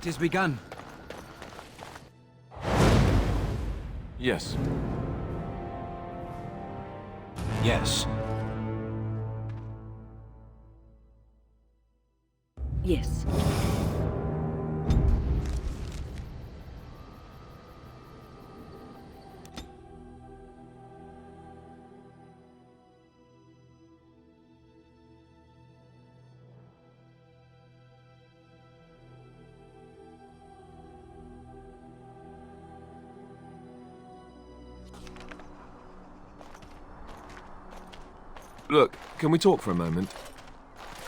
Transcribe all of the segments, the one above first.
is begun. Yes. Yes. Yes. Look, can we talk for a moment?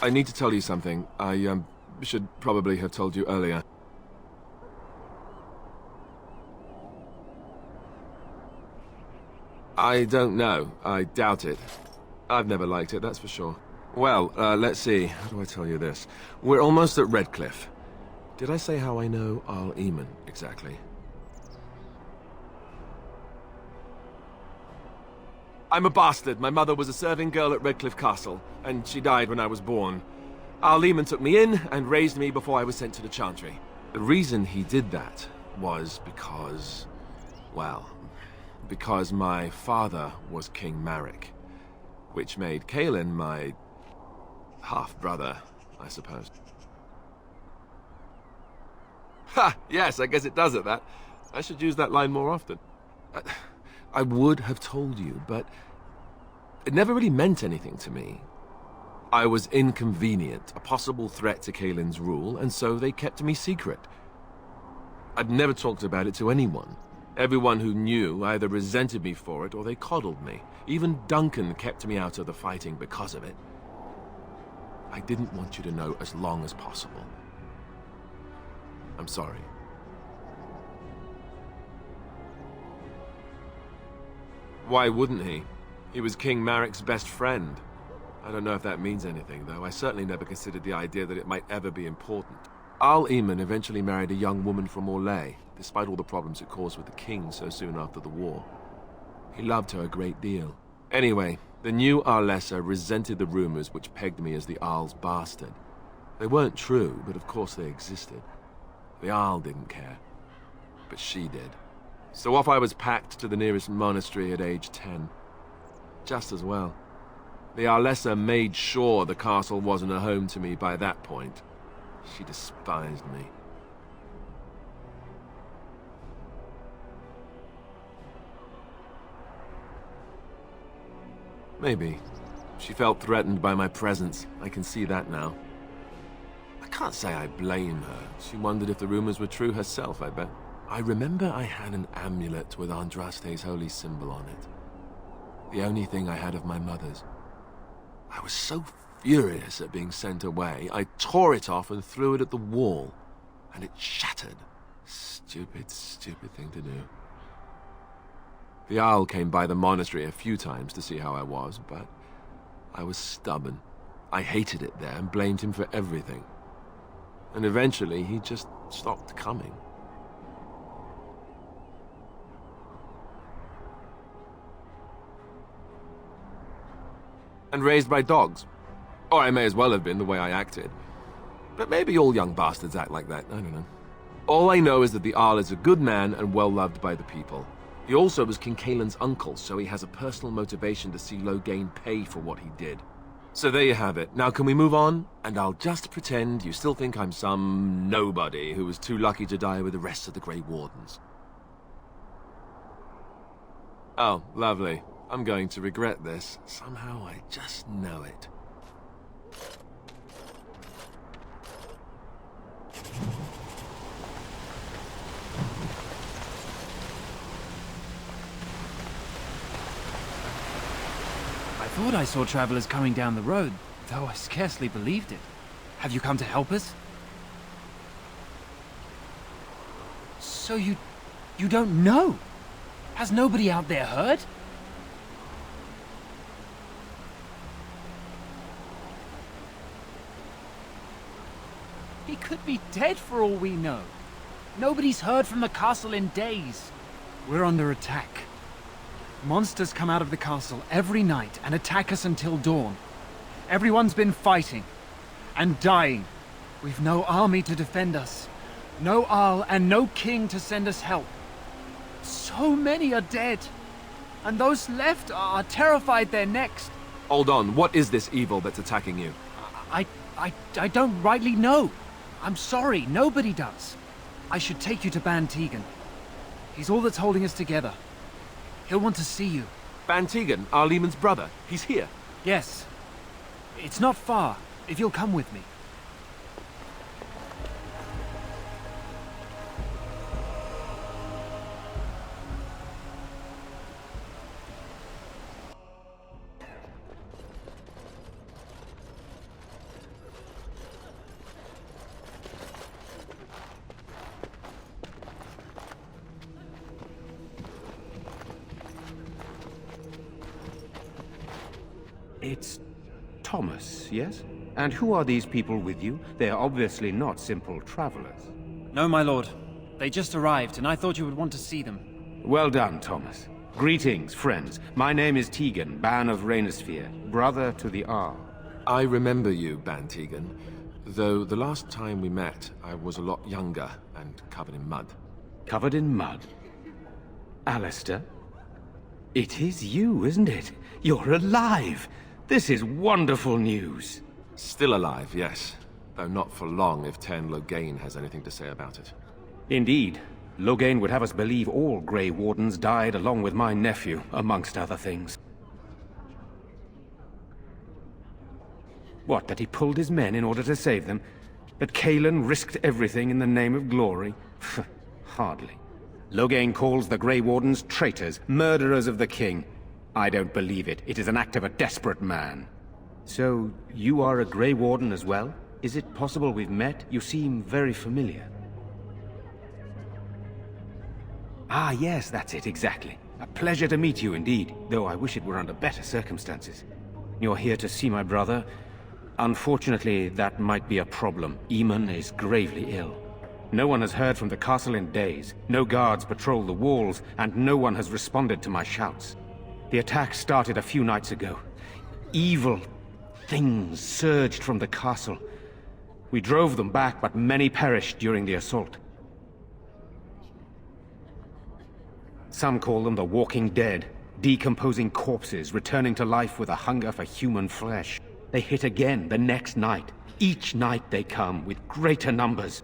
I need to tell you something. I, should probably have told you earlier. I don't know. I doubt it. I've never liked it, that's for sure. Well, let's see. How do I tell you this? We're almost at Redcliffe. Did I say how I know Arl exactly? I'm a bastard. My mother was a serving girl at Redcliffe Castle, and she died when I was born. Arl took me in and raised me before I was sent to the Chantry. The reason he did that was because, well, because my father was King Marek, which made Kaelin my half-brother, I suppose. Ha! Yes, I guess it does at that. I should use that line more often. I would have told you, but it never really meant anything to me. I was inconvenient, a possible threat to Kaelin's rule, and so they kept me secret. I'd never talked about it to anyone. Everyone who knew either resented me for it or they coddled me. Even Duncan kept me out of the fighting because of it. I didn't want you to know as long as possible. I'm sorry. Why wouldn't he? He was King Marek's best friend. I don't know if that means anything, though. I certainly never considered the idea that it might ever be important. Arl eventually married a young woman from Orlais, despite all the problems it caused with the king so soon after the war. He loved her a great deal. Anyway, the new Arlessa resented the rumors which pegged me as the Arl's bastard. They weren't true, but of course they existed. The Arl didn't care, but she did. So off I was packed to the nearest monastery at age 10. Just as well. The Arlessa made sure the castle wasn't a home to me by that point. She despised me. Maybe. She felt threatened by my presence. I can see that now. I can't say I blame her. She wondered if the rumors were true herself, I bet. I remember I had an amulet with Andraste's holy symbol on it. The only thing I had of my mother's. I was so furious at being sent away, I tore it off and threw it at the wall, and it shattered. Stupid, stupid thing to do. The Arl came by the monastery a few times to see how I was, but I was stubborn. I hated it there and blamed him for everything. And eventually, he just stopped coming. And raised by dogs. Or I may as well have been, the way I acted. But maybe all young bastards act like that, I don't know. All I know is that the Arl is a good man and well-loved by the people. He also was King Kaelin's uncle, so he has a personal motivation to see Loghain pay for what he did. So there you have it. Now can we move on? And I'll just pretend you still think I'm some nobody who was too lucky to die with the rest of the Grey Wardens. Oh, lovely. I'm going to regret this. Somehow I just know it. I thought I saw travelers coming down the road, though I scarcely believed it. Have you come to help us? So you don't know? Has nobody out there heard? He could be dead for all we know. Nobody's heard from the castle in days. We're under attack. Monsters come out of the castle every night and attack us until dawn. Everyone's been fighting and dying. We've no army to defend us. No Arl and no king to send us help. So many are dead. And those left are terrified they're next. Hold on, what is this evil that's attacking you? I don't rightly know. I'm sorry, nobody does. I should take you to Bann Teagan. He's all that's holding us together. He'll want to see you. Bann Teagan, Arl Eamon's brother. He's here. Yes. It's not far, if you'll come with me. It's Thomas, yes? And who are these people with you? They are obviously not simple travelers. No, my lord. They just arrived, and I thought you would want to see them. Well done, Thomas. Greetings, friends. My name is Teagan, Bann of Redcliffe, brother to the Arl. I remember you, Bann Teagan. Though the last time we met, I was a lot younger and covered in mud. Covered in mud? Alistair? It is you, isn't it? You're alive! This is wonderful news. Still alive, yes. Though not for long if Ten Loghain has anything to say about it. Indeed. Loghain would have us believe all Grey Wardens died along with my nephew, amongst other things. What, that he pulled his men in order to save them? That Cailan risked everything in the name of glory? Hardly. Loghain calls the Grey Wardens traitors, murderers of the king. I don't believe it. It is an act of a desperate man. So, you are a Grey Warden as well? Is it possible we've met? You seem very familiar. Ah, yes, that's it, exactly. A pleasure to meet you indeed, though I wish it were under better circumstances. You're here to see my brother? Unfortunately, that might be a problem. Eamon is gravely ill. No one has heard from the castle in days. No guards patrol the walls, and no one has responded to my shouts. The attack started a few nights ago. Evil things surged from the castle. We drove them back, but many perished during the assault. Some call them the walking dead, decomposing corpses returning to life with a hunger for human flesh. They hit again the next night. Each night they come with greater numbers.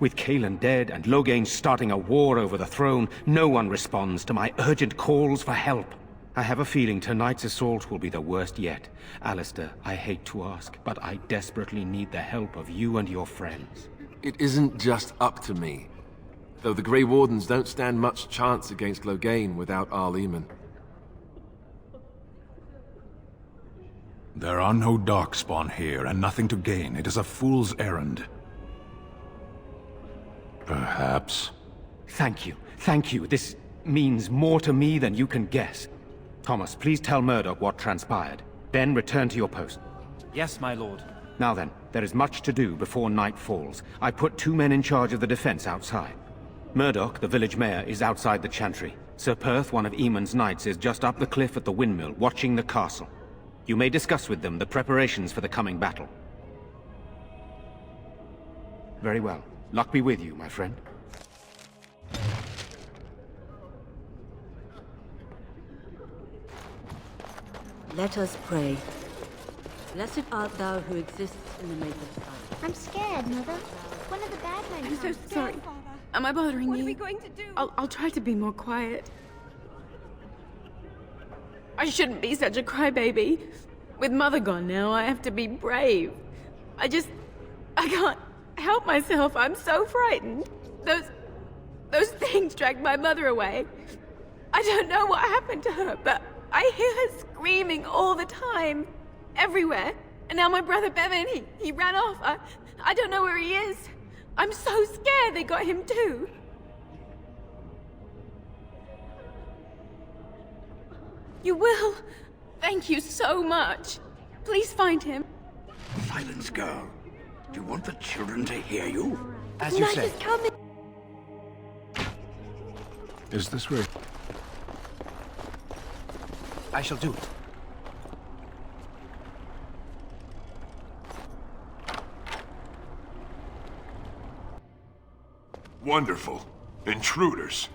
With Cailan dead and Loghain starting a war over the throne, no one responds to my urgent calls for help. I have a feeling tonight's assault will be the worst yet. Alistair, I hate to ask, but I desperately need the help of you and your friends. It isn't just up to me. Though the Grey Wardens don't stand much chance against Loghain without Arl Eamon. There are no darkspawn here, and nothing to gain. It is a fool's errand. Perhaps. Thank you. Thank you. This means more to me than you can guess. Thomas, please tell Murdoch what transpired. Then return to your post. Yes, my lord. Now then, there is much to do before night falls. I put 2 men in charge of the defense outside. Murdoch, the village mayor, is outside the chantry. Sir Perth, one of Eamon's knights, is just up the cliff at the windmill, watching the castle. You may discuss with them the preparations for the coming battle. Very well. Luck be with you, my friend. Let us pray. Blessed art thou who exists in the maker's sight. I'm scared, Mother. One of the bad men. I'm so comes. sorry. Am I bothering you? What are we going to do? I'll try to be more quiet. I shouldn't be such a crybaby. With Mother gone now, I have to be brave. I can't help myself. I'm so frightened. Those things dragged my mother away. I don't know what happened to her, but I hear her screaming all the time. Everywhere. And now my brother Bevan, he ran off. I don't know where he is. I'm so scared they got him too. You will? Thank you so much. Please find him. Silence, girl. Do you want the children to hear you? As you say. Night is coming. Is this right? I shall do it. Wonderful. Intruders.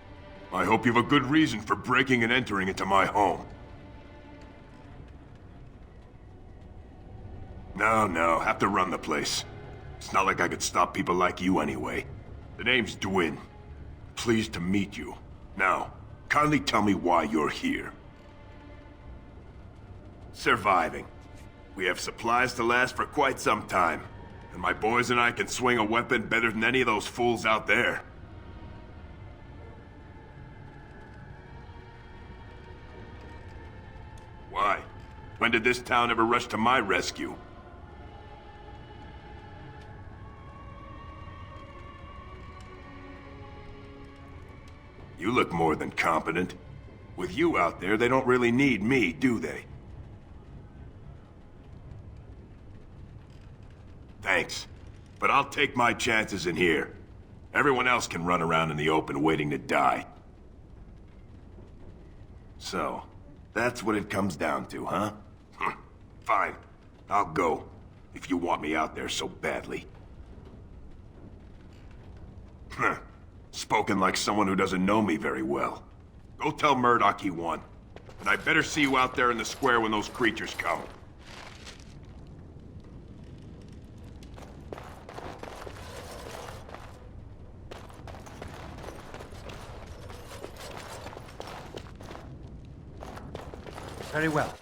I hope you have a good reason for breaking and entering into my home. No, have to run the place. It's not like I could stop people like you anyway. The name's Dwyn. Pleased to meet you. Now, kindly tell me why you're here. Surviving. We have supplies to last for quite some time. And my boys and I can swing a weapon better than any of those fools out there. Why? When did this town ever rush to my rescue? You look more than competent. With you out there, they don't really need me, do they? Thanks. But I'll take my chances in here. Everyone else can run around in the open waiting to die. So, that's what it comes down to, huh? Fine. I'll go. If you want me out there so badly. Spoken like someone who doesn't know me very well. Go tell Murdoch he won. And I better see you out there in the square when those creatures come. Very well.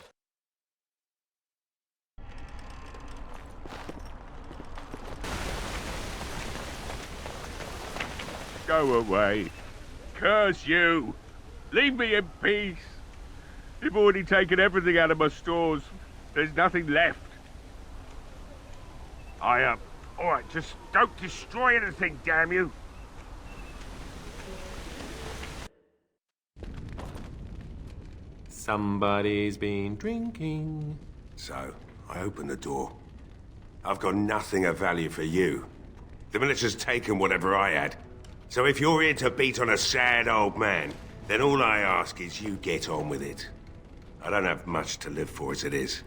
Go away. Curse you. Leave me in peace. You've already taken everything out of my stores. There's nothing left. Alright, just don't destroy anything, damn you. Somebody's been drinking. So, I open the door. I've got nothing of value for you. The militar's taken whatever I had. So if you're here to beat on a sad old man, then all I ask is you get on with it. I don't have much to live for as it is.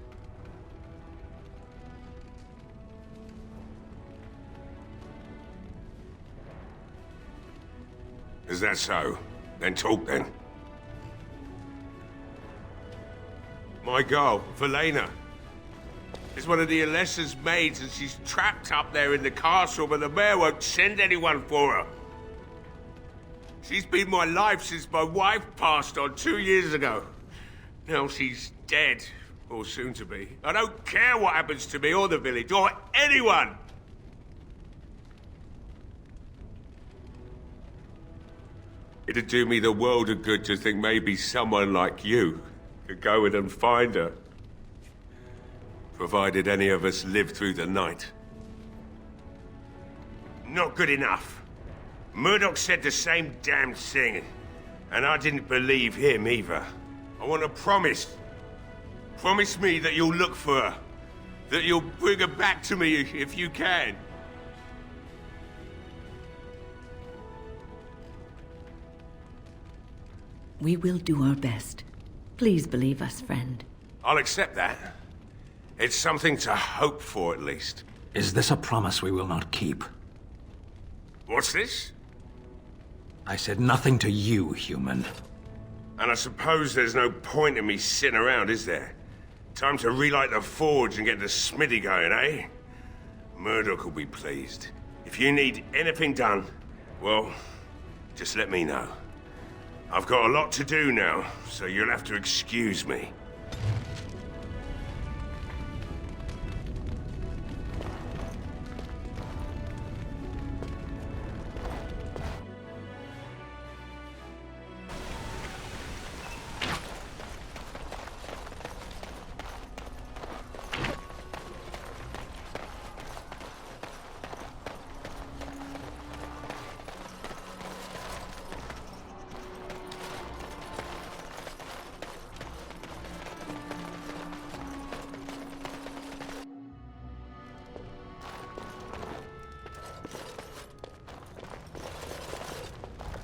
Is that so? Then talk then. My girl, Valena, is one of the Alessa's maids and she's trapped up there in the castle, but the mayor won't send anyone for her. She's been my life since my wife passed on 2 years ago. Now she's dead, or soon to be. I don't care what happens to me or the village, or anyone! It'd do me the world of good to think maybe someone like you could go in and find her. Provided any of us live through the night. Not good enough. Murdoch said the same damn thing, and I didn't believe him either. I want a promise. Promise me that you'll look for her. That you'll bring her back to me if you can. We will do our best. Please believe us, friend. I'll accept that. It's something to hope for, at least. Is this a promise we will not keep? What's this? I said nothing to you, human. And I suppose there's no point in me sitting around, is there? Time to relight the forge and get the smithy going, eh? Murdoch will be pleased. If you need anything done, well, just let me know. I've got a lot to do now, so you'll have to excuse me.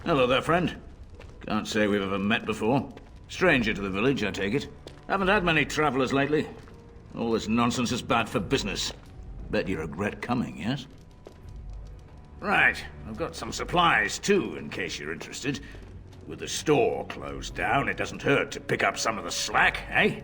Hello there, friend. Can't say we've ever met before. Stranger to the village, I take it. Haven't had many travelers lately. All this nonsense is bad for business. Bet you regret coming, yes? Right, I've got some supplies too, in case you're interested. With the store closed down, it doesn't hurt to pick up some of the slack, eh?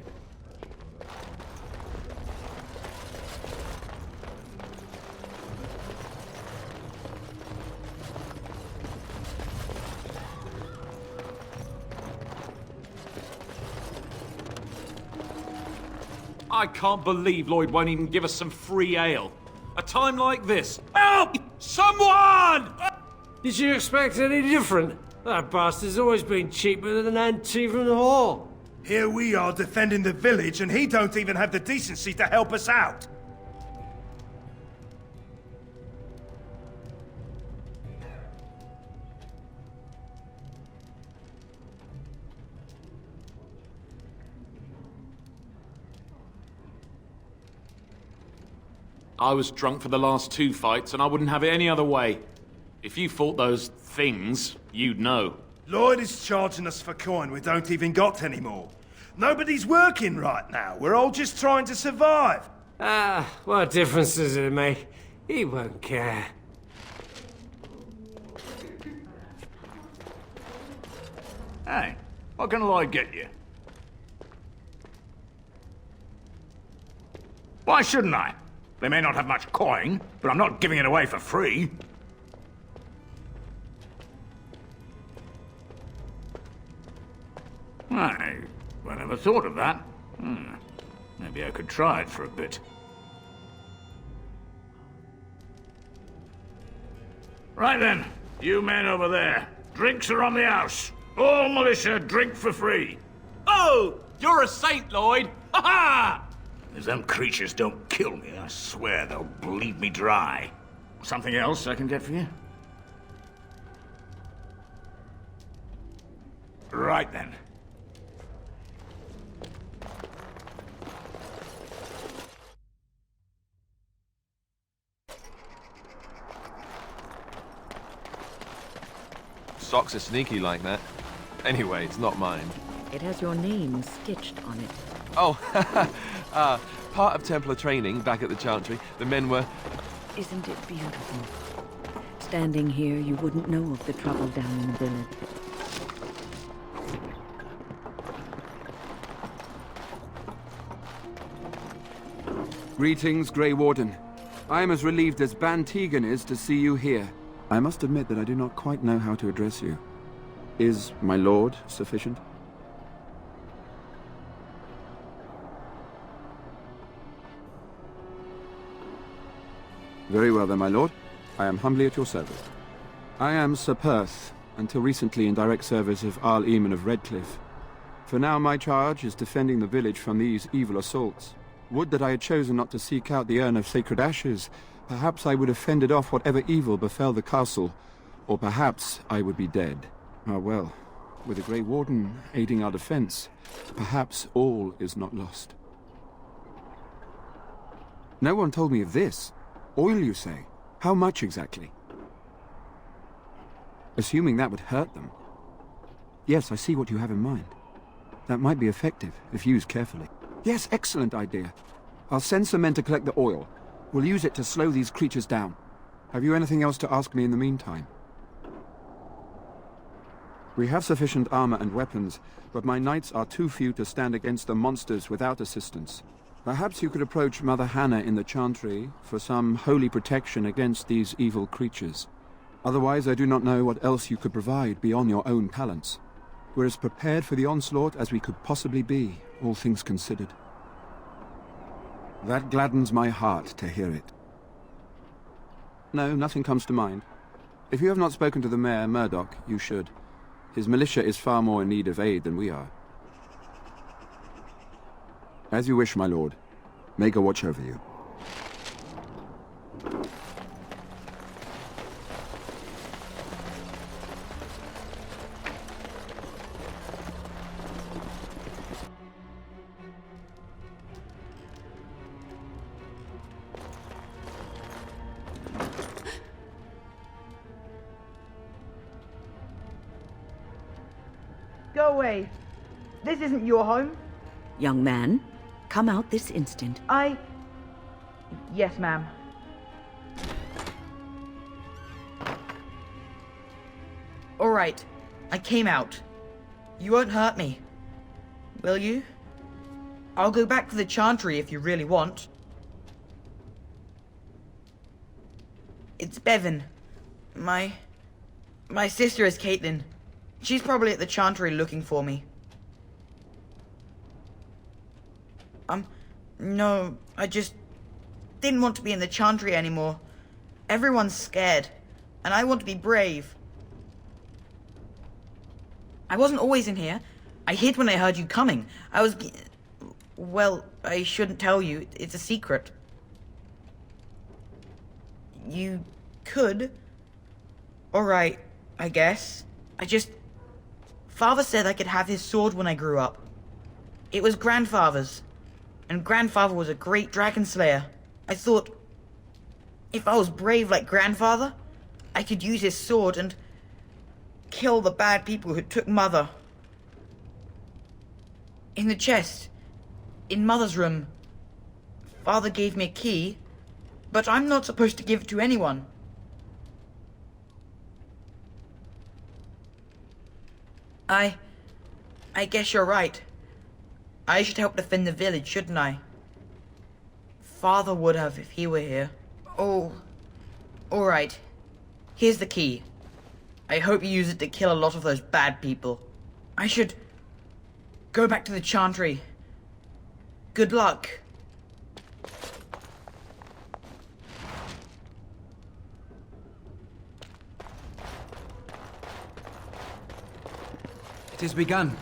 I can't believe Lloyd won't even give us some free ale. A time like this. Help! Someone! Did you expect any different? That bastard's always been cheaper than an tea from the hall. Here we are defending the village, and he don't even have the decency to help us out. I was drunk for the last 2 fights, and I wouldn't have it any other way. If you fought those things, you'd know. Lloyd is charging us for coin we don't even got anymore. Nobody's working right now. We're all just trying to survive. What difference does it make? He won't care. Hey, what can Lloyd get you? Why shouldn't I? They may not have much coin, but I'm not giving it away for free. I never thought of that. Maybe I could try it for a bit. Right then, you men over there. Drinks are on the house. All militia drink for free. Oh! You're a saint, Lloyd! Ha ha! If them creatures don't kill me, I swear they'll bleed me dry. Something else I can get for you? Right then. Socks are sneaky like that. Anyway, it's not mine. It has your name stitched on it. Oh, part of Templar training back at the Chantry. The men were... Isn't it beautiful? Standing here, you wouldn't know of the trouble down in the village. Greetings, Grey Warden. I am as relieved as Bann Teagan is to see you here. I must admit that I do not quite know how to address you. Is my lord sufficient? Very well then, my lord. I am humbly at your service. I am Sir Perth, until recently in direct service of Arl of Redcliffe. For now my charge is defending the village from these evil assaults. Would that I had chosen not to seek out the urn of sacred ashes. Perhaps I would have fended off whatever evil befell the castle, or perhaps I would be dead. Ah well, with the Grey Warden aiding our defense, perhaps all is not lost. No one told me of this. Oil, you say? How much exactly? Assuming that would hurt them. Yes, I see what you have in mind. That might be effective, if used carefully. Yes, excellent idea. I'll send some men to collect the oil. We'll use it to slow these creatures down. Have you anything else to ask me in the meantime? We have sufficient armor and weapons, but my knights are too few to stand against the monsters without assistance. Perhaps you could approach Mother Hannah in the Chantry for some holy protection against these evil creatures. Otherwise, I do not know what else you could provide beyond your own talents. We're as prepared for the onslaught as we could possibly be, all things considered. That gladdens my heart to hear it. No, nothing comes to mind. If you have not spoken to the Mayor, Murdoch, you should. His militia is far more in need of aid than we are. As you wish, my lord. May God watch over you. Go away. This isn't your home. Young man, come out this instant. Yes, ma'am. alright. I came out. You won't hurt me. Will you? I'll go back to the Chantry if you really want. It's Bevan. My sister is Caitlin. She's probably at the Chantry looking for me. No, I just didn't want to be in the Chantry anymore. Everyone's scared, and I want to be brave. I wasn't always in here. I hid when I heard you coming. Well, I shouldn't tell you. It's a secret. You could. Alright, I guess. Father said I could have his sword when I grew up. It was Grandfather's. And Grandfather was a great dragon slayer. I thought, if I was brave like Grandfather, I could use his sword and kill the bad people who took Mother. In the chest, in Mother's room, Father gave me a key, but I'm not supposed to give it to anyone. I guess you're right. I should help defend the village, shouldn't I? Father would have if he were here. Oh, alright. Here's the key. I hope you use it to kill a lot of those bad people. I should go back to the Chantry. Good luck. It has begun.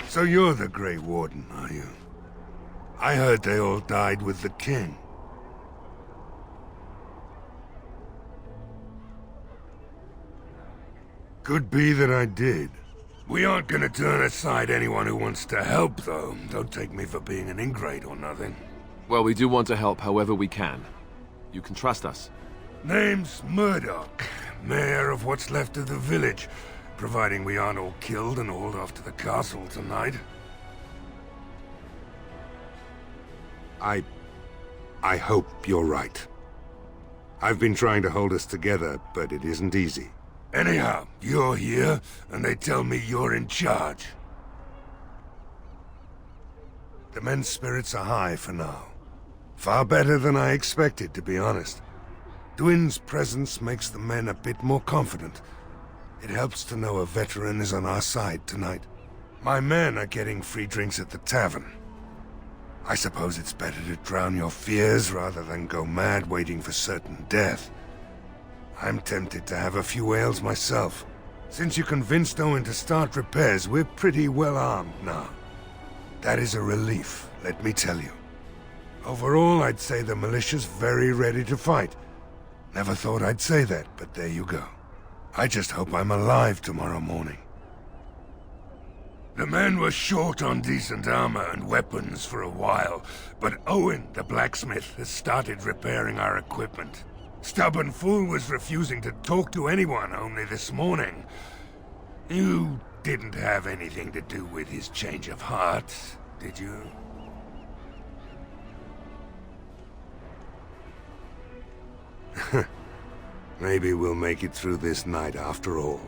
So you're the Grey Warden, are you? I heard they all died with the king. Could be that I did. We aren't gonna turn aside anyone who wants to help, though. Don't take me for being an ingrate or nothing. Well, we do want to help however we can. You can trust us. Name's Murdoch, mayor of what's left of the village. Providing we aren't all killed and hauled off to the castle tonight. I hope you're right. I've been trying to hold us together, but it isn't easy. Anyhow, you're here, and they tell me you're in charge. The men's spirits are high for now. Far better than I expected, to be honest. Dwin's presence makes the men a bit more confident. It helps to know a veteran is on our side tonight. My men are getting free drinks at the tavern. I suppose it's better to drown your fears rather than go mad waiting for certain death. I'm tempted to have a few ales myself. Since you convinced Owen to start repairs, we're pretty well armed now. That is a relief, let me tell you. Overall, I'd say the militia's very ready to fight. Never thought I'd say that, but there you go. I just hope I'm alive tomorrow morning. The men were short on decent armor and weapons for a while, but Owen, the blacksmith, has started repairing our equipment. Stubborn fool was refusing to talk to anyone only this morning. You didn't have anything to do with his change of heart, did you? Maybe we'll make it through this night after all.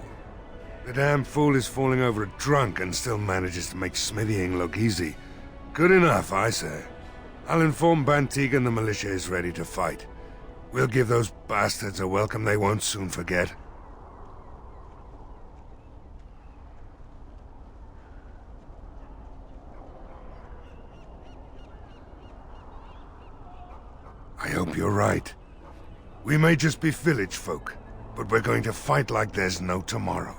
The damn fool is falling over drunk and still manages to make smithying look easy. Good enough, I say. I'll inform Bann Teagan the militia is ready to fight. We'll give those bastards a welcome they won't soon forget. I hope you're right. We may just be village folk, but we're going to fight like there's no tomorrow.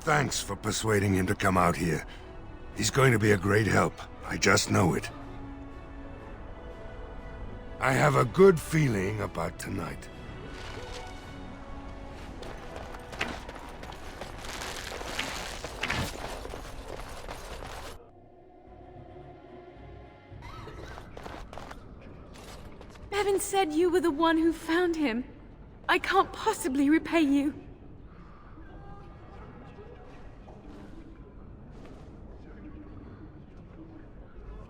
Thanks for persuading him to come out here. He's going to be a great help. I just know it. I have a good feeling about tonight. Bevan said you were the one who found him. I can't possibly repay you.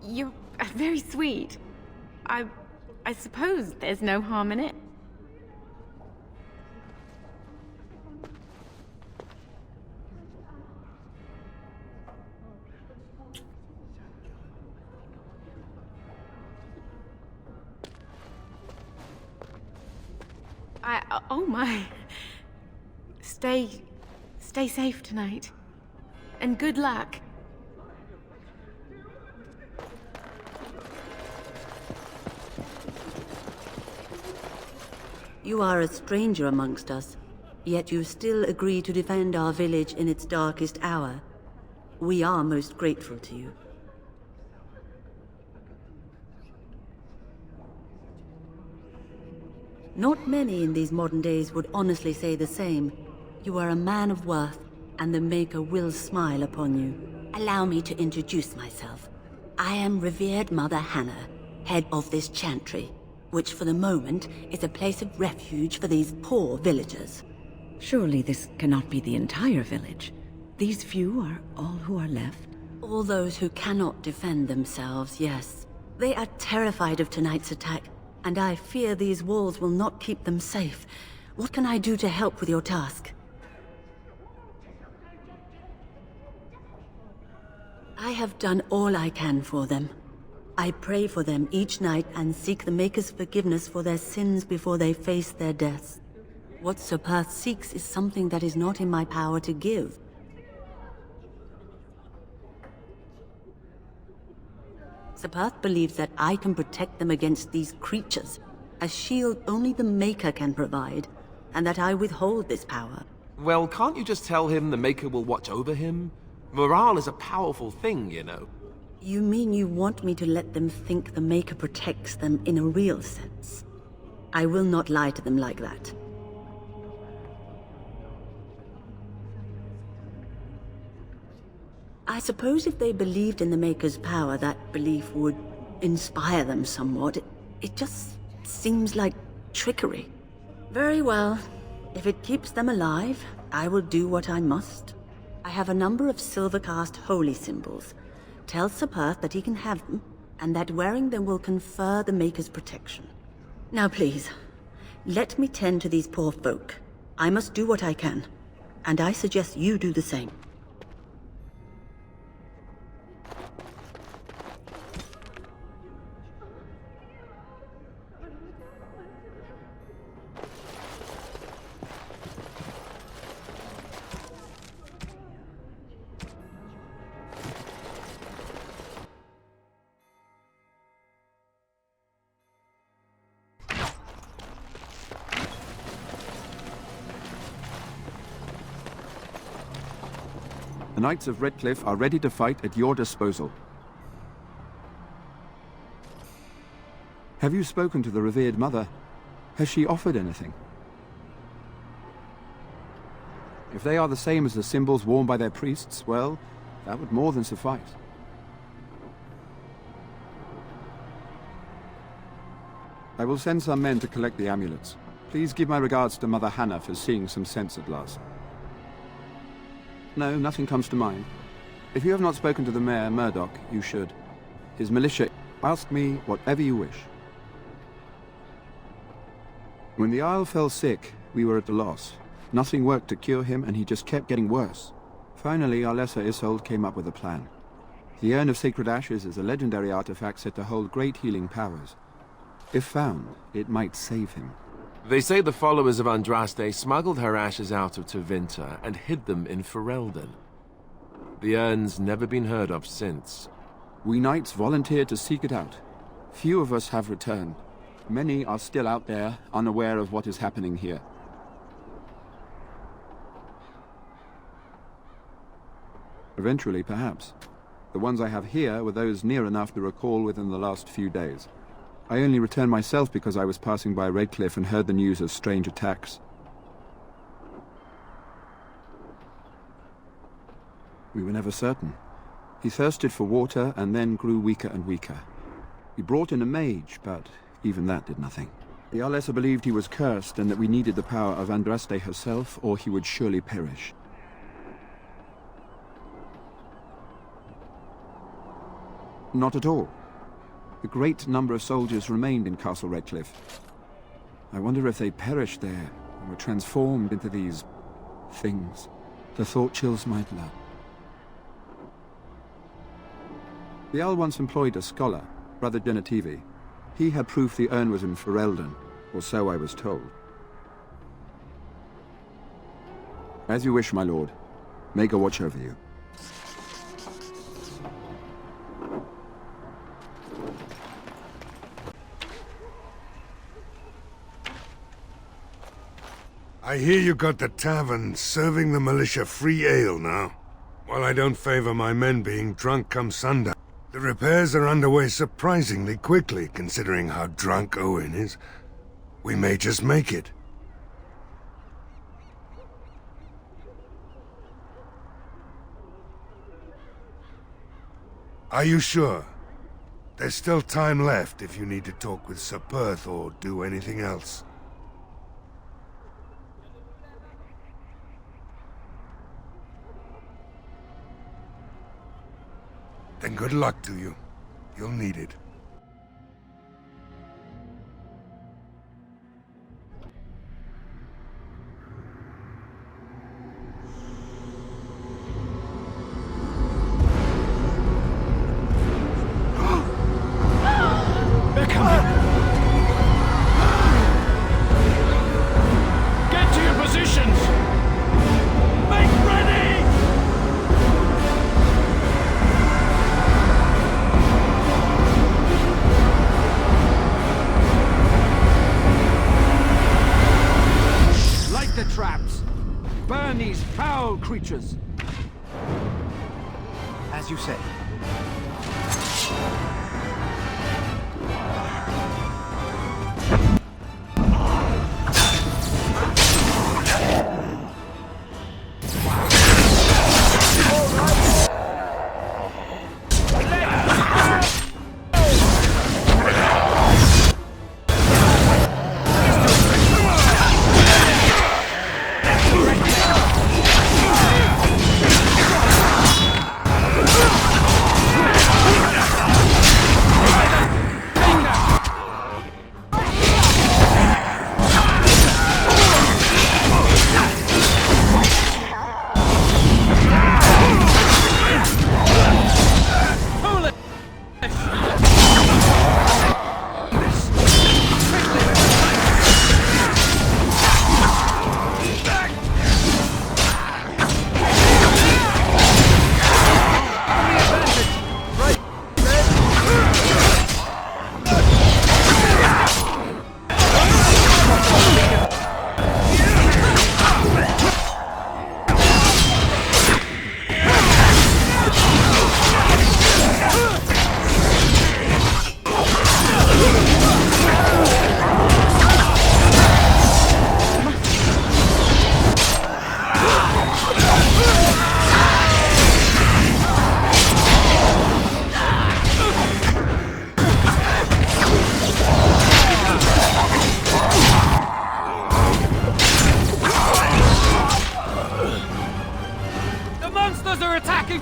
You're very sweet. I suppose there's no harm in it. Oh my. Stay safe tonight. And good luck. You are a stranger amongst us, yet you still agree to defend our village in its darkest hour. We are most grateful to you. Not many in these modern days would honestly say the same. You are a man of worth, and the Maker will smile upon you. Allow me to introduce myself. I am revered Mother Hannah, head of this chantry, which for the moment is a place of refuge for these poor villagers. Surely this cannot be the entire village. These few are all who are left? All those who cannot defend themselves, yes. They are terrified of tonight's attack, and I fear these walls will not keep them safe. What can I do to help with your task? I have done all I can for them. I pray for them each night and seek the Maker's forgiveness for their sins before they face their deaths. What Sir Perth seeks is something that is not in my power to give. Sir Perth believes that I can protect them against these creatures, a shield only the Maker can provide, and that I withhold this power. Well, can't you just tell him the Maker will watch over him? Morale is a powerful thing, you know. You mean you want me to let them think the Maker protects them in a real sense? I will not lie to them like that. I suppose if they believed in the Maker's power, that belief would inspire them somewhat. It just seems like trickery. Very well. If it keeps them alive, I will do what I must. I have a number of silver-cast holy symbols. Tell Sir Perth that he can have them, and that wearing them will confer the Maker's protection. Now please, let me tend to these poor folk. I must do what I can, and I suggest you do the same. The Knights of Redcliffe are ready to fight at your disposal. Have you spoken to the revered mother? Has she offered anything? If they are the same as the symbols worn by their priests, well, that would more than suffice. I will send some men to collect the amulets. Please give my regards to Mother Hannah for seeing some sense at last. No, nothing comes to mind. If you have not spoken to the Mayor, Murdoch, you should. His militia, ask me whatever you wish. When the Isle fell sick, we were at a loss. Nothing worked to cure him, and he just kept getting worse. Finally, our lesser Isolde came up with a plan. The Urn of Sacred Ashes is a legendary artifact said to hold great healing powers. If found, it might save him. They say the followers of Andraste smuggled her ashes out of Tevinter and hid them in Ferelden. The urn's never been heard of since. We knights volunteered to seek it out. Few of us have returned. Many are still out there, unaware of what is happening here. Eventually, perhaps. The ones I have here were those near enough to recall within the last few days. I only returned myself because I was passing by Redcliffe and heard the news of strange attacks. We were never certain. He thirsted for water and then grew weaker and weaker. We brought in a mage, but even that did nothing. The Arlessa believed he was cursed and that we needed the power of Andraste herself, or he would surely perish. Not at all. A great number of soldiers remained in Castle Redcliffe. I wonder if they perished there and were transformed into these things. The thought chills my blood. The Owl once employed a scholar, Brother Genetivi. He had proof the urn was in Ferelden, or so I was told. As you wish, my lord. May God watch over you. I hear you got the tavern serving the militia free ale now. While I don't favor my men being drunk come sundown, the repairs are underway surprisingly quickly, considering how drunk Owen is. We may just make it. Are you sure? There's still time left if you need to talk with Sir Perth or do anything else. Then good luck to you. You'll need it. They're coming! Get to your positions! Make ready! Light the traps! Burn these foul creatures! As you say.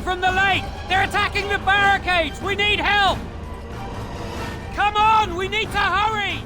From the lake! They're attacking the barricades! We need help! Come on! We need to hurry!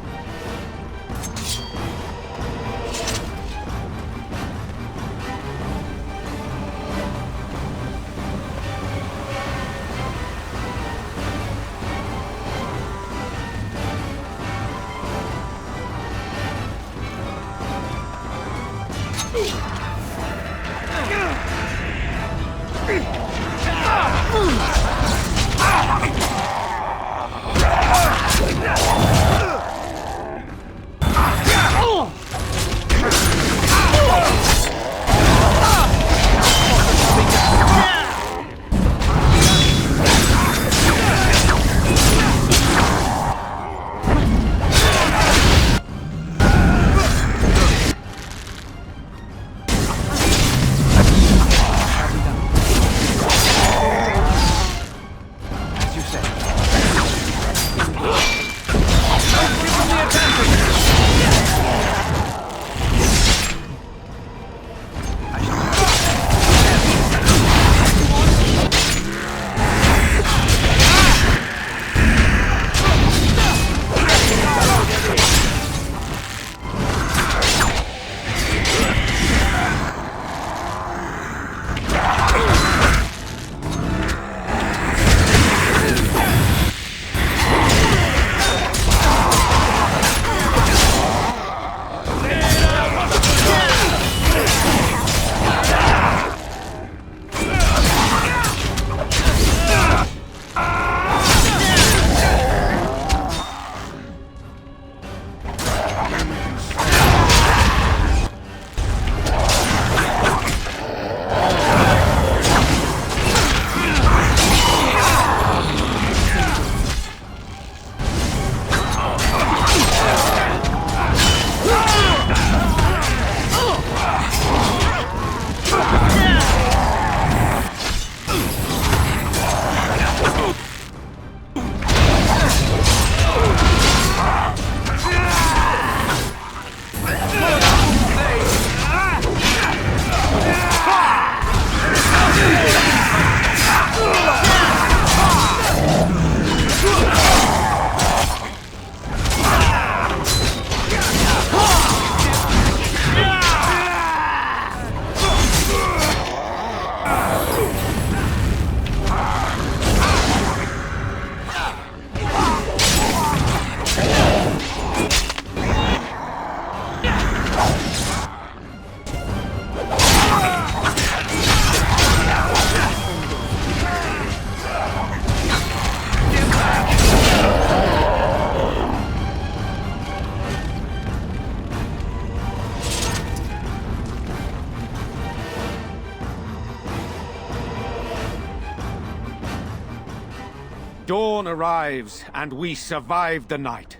dawn arrives, and we survive the night.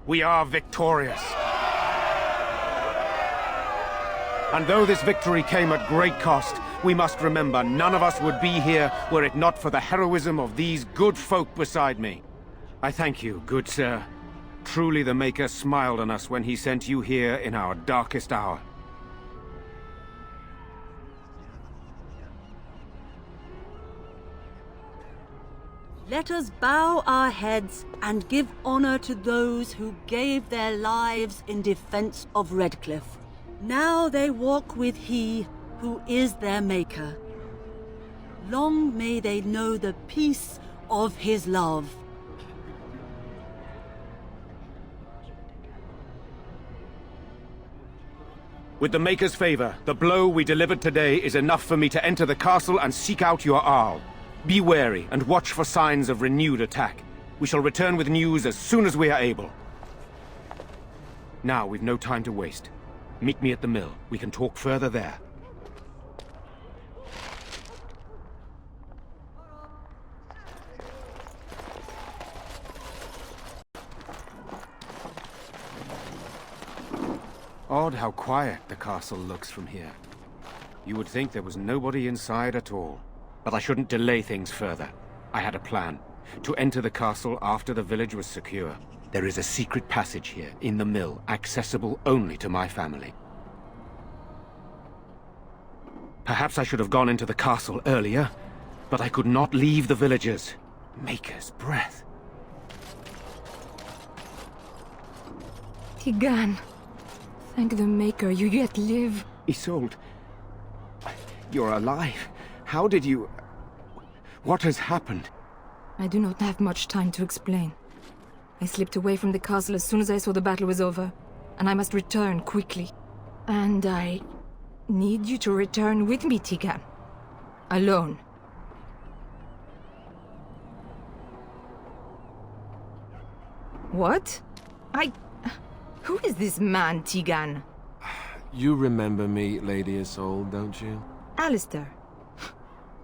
We are victorious. And though this victory came at great cost, we must remember none of us would be here were it not for the heroism of these good folk beside me. I thank you, good sir. Truly the Maker smiled on us when he sent you here in our darkest hour. Let us bow our heads and give honor to those who gave their lives in defense of Redcliffe. Now they walk with He who is their Maker. Long may they know the peace of His love. With the Maker's favor, the blow we delivered today is enough for me to enter the castle and seek out your Arl. Be wary and watch for signs of renewed attack. We shall return with news as soon as we are able. Now we've no time to waste. Meet me at the mill. We can talk further there. Odd how quiet the castle looks from here. You would think there was nobody inside at all. But I shouldn't delay things further. I had a plan. To enter the castle after the village was secure. There is a secret passage here, in the mill, accessible only to my family. Perhaps I should have gone into the castle earlier, but I could not leave the villagers. Maker's breath. Teagan, thank the Maker you yet live. Isolde, you're alive. How did you... What has happened? I do not have much time to explain. I slipped away from the castle as soon as I saw the battle was over, and I must return quickly. And I need you to return with me, Teagan. Alone. What? Who is this man, Teagan? You remember me, Lady Isolde, don't you? Alistair.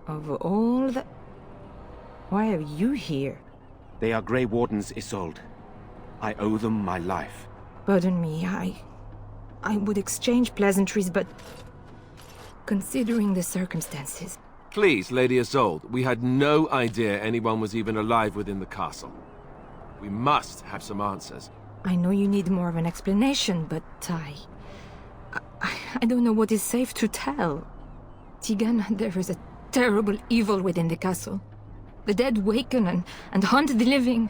Of all the... Why are you here? They are Grey Wardens, Isolde. I owe them my life. Pardon me, I would exchange pleasantries, but... Considering the circumstances... Please, Lady Isolde, we had no idea anyone was even alive within the castle. We must have some answers. I know you need more of an explanation, but I don't know what is safe to tell. Teagan, there is a terrible evil within the castle. The dead waken and hunt the living.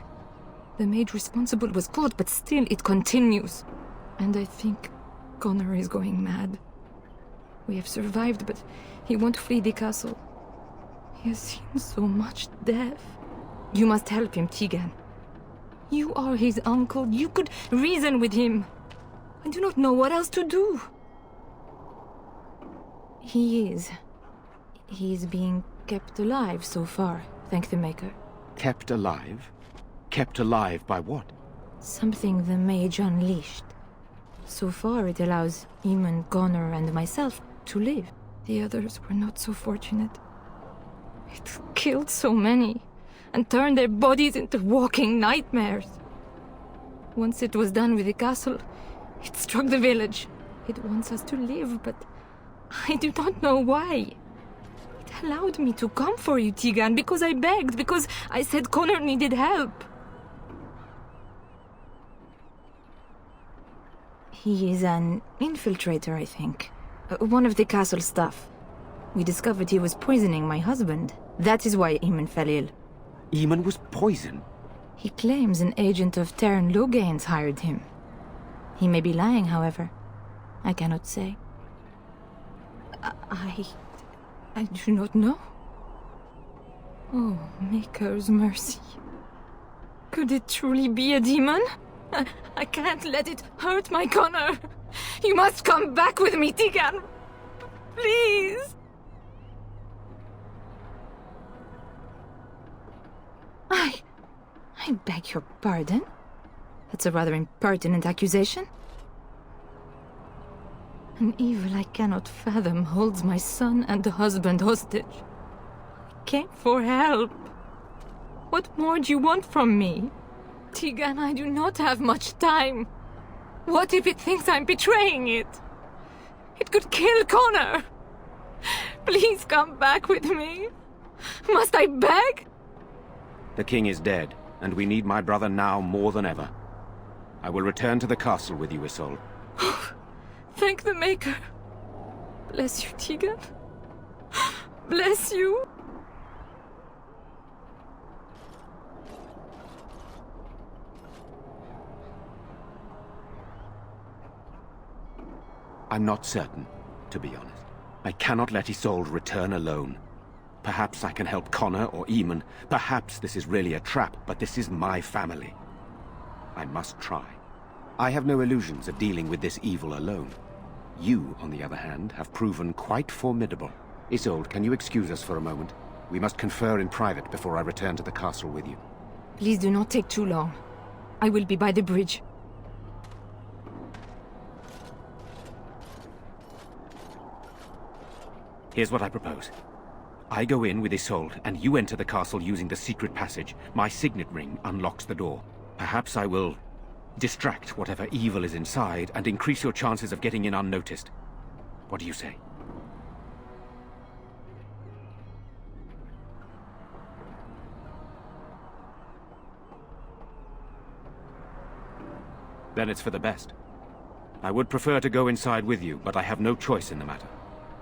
The maid responsible was caught, but still it continues. And I think Connor is going mad. We have survived, but he won't flee the castle. He has seen so much death. You must help him, Teagan. You are his uncle. You could reason with him. I do not know what else to do. He is being kept alive so far, thank the Maker. Kept alive? Kept alive by what? Something the mage unleashed. So far it allows Eamon, Connor, and myself to live. The others were not so fortunate. It killed so many, and turned their bodies into walking nightmares. Once it was done with the castle, it struck the village. It wants us to live, but I do not know why. It allowed me to come for you, Teagan, because I begged, because I said Connor needed help. He is an infiltrator, I think. One of the castle staff. We discovered he was poisoning my husband. That is why Eamon fell ill. Eamon was poisoned? He claims an agent of Terran Logain's hired him. He may be lying, however. I cannot say. I do not know. Oh, Maker's mercy. Could it truly be a demon? I can't let it hurt my Connor. You must come back with me, Teagan. Please. I beg your pardon? That's a rather impertinent accusation. An evil I cannot fathom holds my son and husband hostage. I came for help. What more do you want from me? Teagan, I do not have much time. What if it thinks I'm betraying it? It could kill Connor. Please come back with me. Must I beg? The king is dead, and we need my brother now more than ever. I will return to the castle with you, Isolde. Thank the Maker. Bless you, Teagan. Bless you. I'm not certain, to be honest. I cannot let Isolde return alone. Perhaps I can help Connor or Eamon. Perhaps this is really a trap, but this is my family. I must try. I have no illusions of dealing with this evil alone. You, on the other hand, have proven quite formidable. Isolde, can you excuse us for a moment? We must confer in private before I return to the castle with you. Please do not take too long. I will be by the bridge. Here's what I propose. I go in with Isolde, and you enter the castle using the secret passage. My signet ring unlocks the door. Perhaps I will distract whatever evil is inside and increase your chances of getting in unnoticed. What do you say? Then it's for the best. I would prefer to go inside with you, but I have no choice in the matter.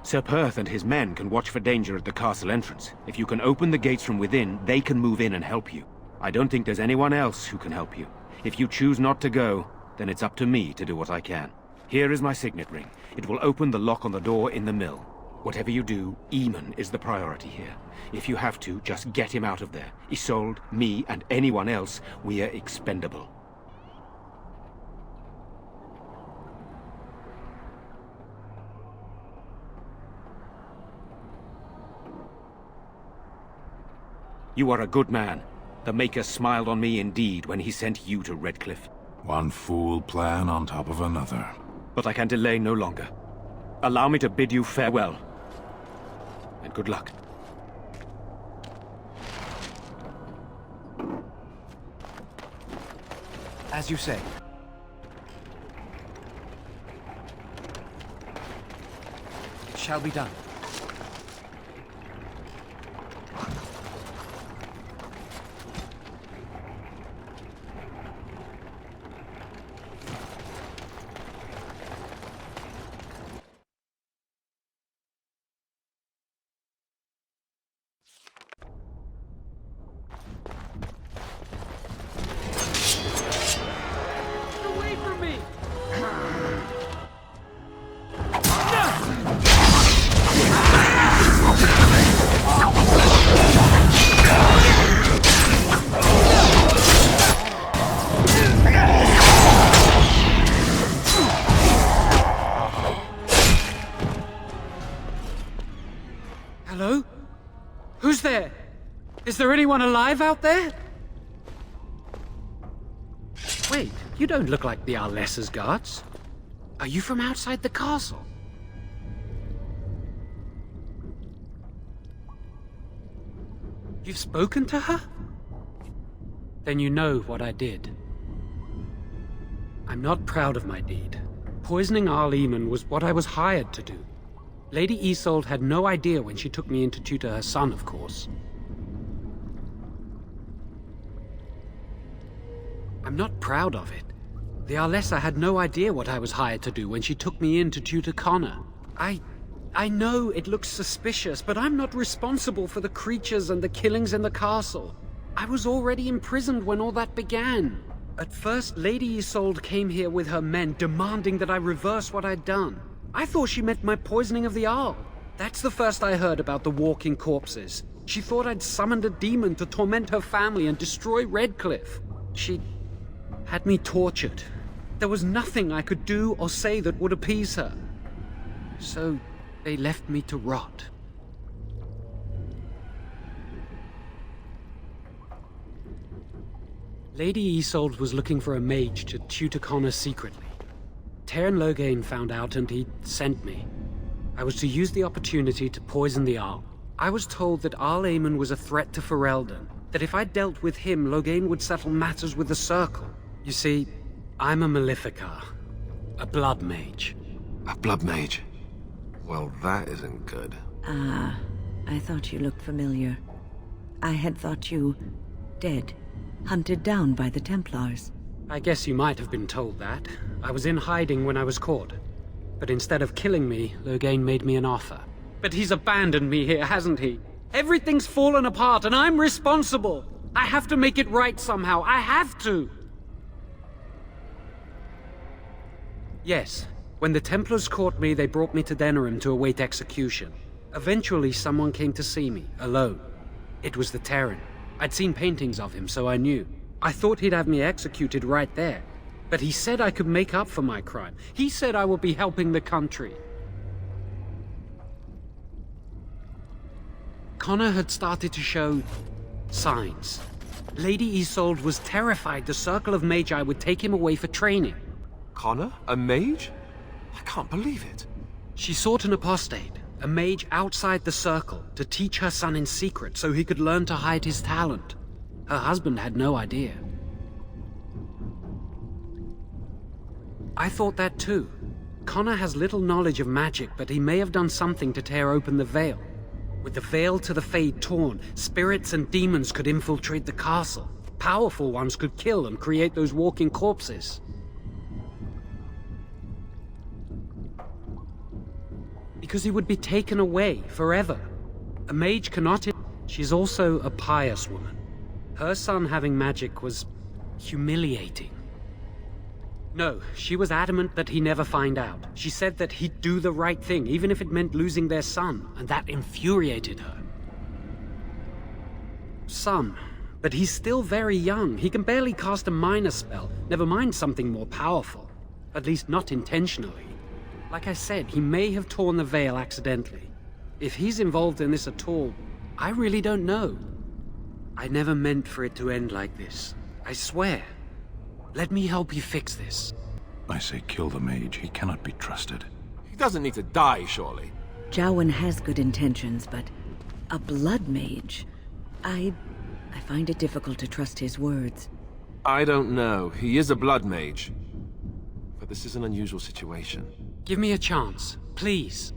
Sir Perth and his men can watch for danger at the castle entrance. If you can open the gates from within, they can move in and help you. I don't think there's anyone else who can help you. If you choose not to go, then it's up to me to do what I can. Here is my signet ring. It will open the lock on the door in the mill. Whatever you do, Eamon is the priority here. If you have to, just get him out of there. Isolde, me, and anyone else, we are expendable. You are a good man. The Maker smiled on me indeed when he sent you to Redcliffe. One fool plan on top of another. But I can delay no longer. Allow me to bid you farewell. And good luck. As you say. It shall be done. Hello? Who's there? Is there anyone alive out there? Wait, you don't look like the Arlessa's guards. Are you from outside the castle? You've spoken to her? Then you know what I did. I'm not proud of my deed. Poisoning Arl Eamon was what I was hired to do. Lady Isolde had no idea when she took me in to tutor her son, of course. I'm not proud of it. The Arlessa had no idea what I was hired to do when she took me in to tutor Connor. I know it looks suspicious, but I'm not responsible for the creatures and the killings in the castle. I was already imprisoned when all that began. At first, Lady Isolde came here with her men demanding that I reverse what I'd done. I thought she meant my poisoning of the Arl. That's the first I heard about the walking corpses. She thought I'd summoned a demon to torment her family and destroy Redcliffe. She had me tortured. There was nothing I could do or say that would appease her. So they left me to rot. Lady Isolde was looking for a mage to tutor Connor secretly. Teyrn Loghain found out and he sent me. I was to use the opportunity to poison the Arl. I was told that Arl Eamon was a threat to Ferelden, That if I dealt with him, Loghain would settle matters with the Circle. You see, I'm a Maleficar. A blood mage. A blood mage? Well, that isn't good. Ah, I thought you looked familiar. I had thought you dead, hunted down by the Templars. I guess you might have been told that. I was in hiding when I was caught. But instead of killing me, Loghain made me an offer. But he's abandoned me here, hasn't he? Everything's fallen apart and I'm responsible! I have to make it right somehow, I have to! Yes, when the Templars caught me, they brought me to Denerim to await execution. Eventually, someone came to see me, alone. It was the Terran. I'd seen paintings of him, so I knew. I thought he'd have me executed right there. But he said I could make up for my crime. He said I would be helping the country. Connor had started to show signs. Lady Isolde was terrified the Circle of Magi would take him away for training. Connor? A mage? I can't believe it. She sought an apostate, a mage outside the Circle, to teach her son in secret so he could learn to hide his talent. Her husband had no idea. I thought that too. Connor has little knowledge of magic, but he may have done something to tear open the veil. With the veil to the Fade torn, spirits and demons could infiltrate the castle. Powerful ones could kill and create those walking corpses. Because he would be taken away forever. A mage cannot... She's also a pious woman. Her son having magic was humiliating. No, she was adamant that he never find out. She said that he'd do the right thing, even if it meant losing their son, and that infuriated her. Some, but he's still very young. He can barely cast a minor spell, never mind something more powerful. At least not intentionally. Like I said, he may have torn the veil accidentally. If he's involved in this at all, I really don't know. I never meant for it to end like this. I swear. Let me help you fix this. I say kill the mage. He cannot be trusted. He doesn't need to die, surely. Jowen has good intentions, but a blood mage? I find it difficult to trust his words. I don't know. He is a blood mage. But this is an unusual situation. Give me a chance, please.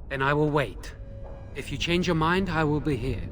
Then I will wait. If you change your mind, I will be here.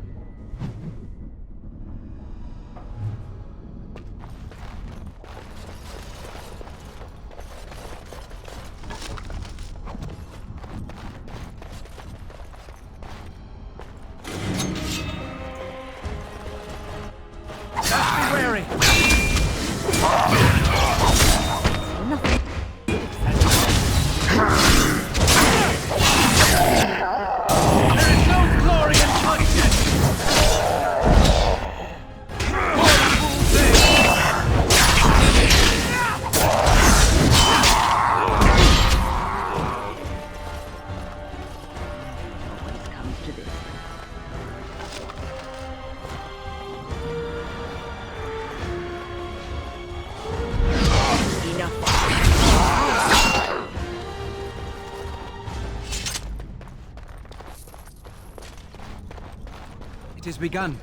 It has begun.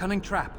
cunning trap.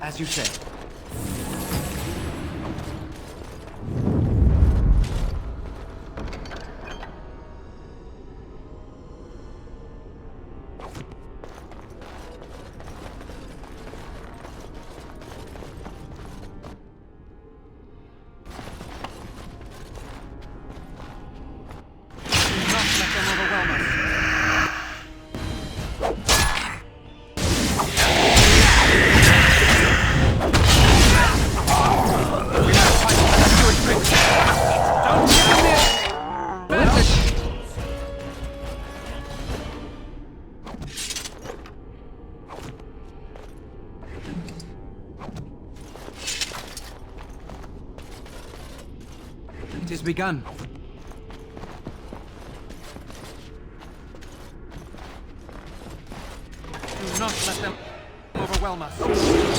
As you say. It is begun. Do not let them overwhelm us.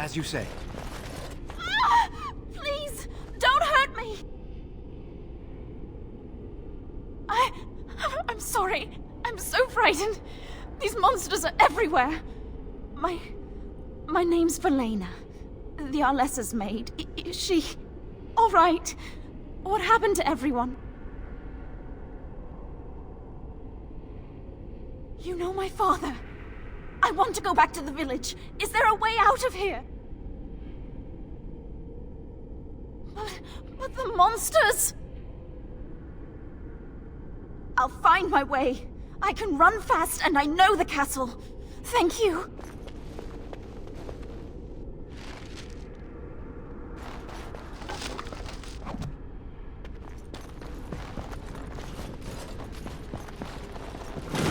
As you say. Please, don't hurt me! I'm sorry. I'm so frightened. These monsters are everywhere. My name's Verlaine. The Arlessa's maid. Is she all right? What happened to everyone? You know my father. I want to go back to the village. Is there a way out of here? But the monsters! I'll find my way. I can run fast and I know the castle. Thank you.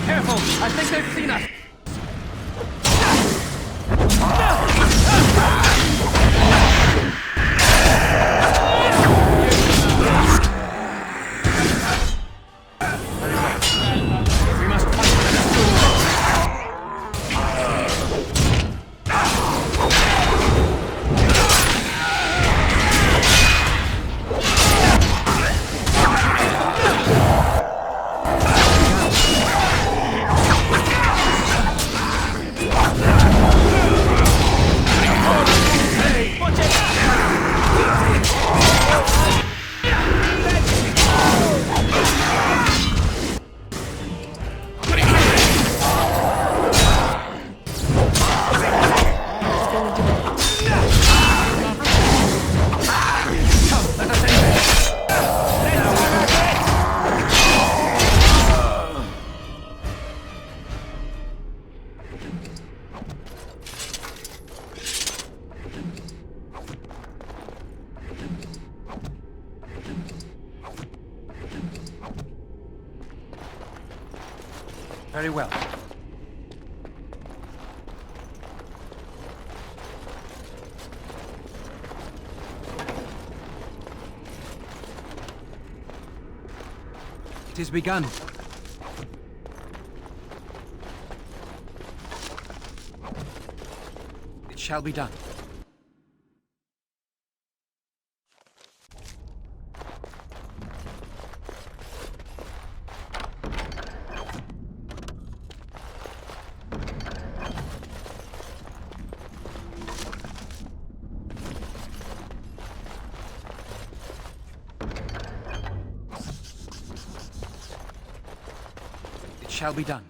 Careful! I think they've seen us! Very well. It is begun. It shall be done. Shall be done.